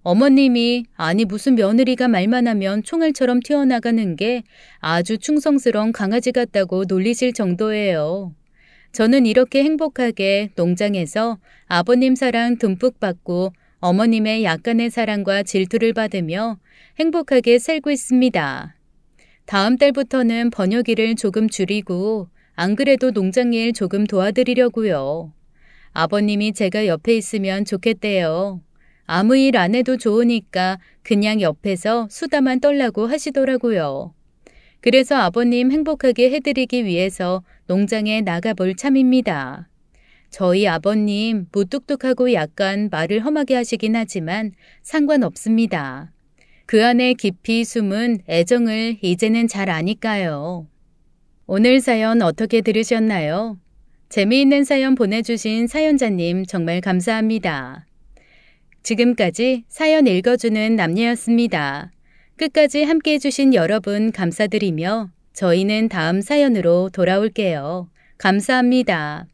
어머님이 아니 무슨 며느리가 말만 하면 총알처럼 튀어나가는 게 아주 충성스러운 강아지 같다고 놀리실 정도예요. 저는 이렇게 행복하게 농장에서 아버님 사랑 듬뿍 받고 어머님의 약간의 사랑과 질투를 받으며 행복하게 살고 있습니다. 다음 달부터는 번역일을 조금 줄이고 안 그래도 농장 일 조금 도와드리려고요. 아버님이 제가 옆에 있으면 좋겠대요. 아무 일 안 해도 좋으니까 그냥 옆에서 수다만 떨라고 하시더라고요. 그래서 아버님 행복하게 해드리기 위해서 농장에 나가볼 참입니다. 저희 아버님 무뚝뚝하고 약간 말을 험하게 하시긴 하지만 상관없습니다. 그 안에 깊이 숨은 애정을 이제는 잘 아니까요. 오늘 사연 어떻게 들으셨나요? 재미있는 사연 보내주신 사연자님 정말 감사합니다. 지금까지 사연 읽어주는 남녀였습니다. 끝까지 함께 해주신 여러분 감사드리며 저희는 다음 사연으로 돌아올게요. 감사합니다.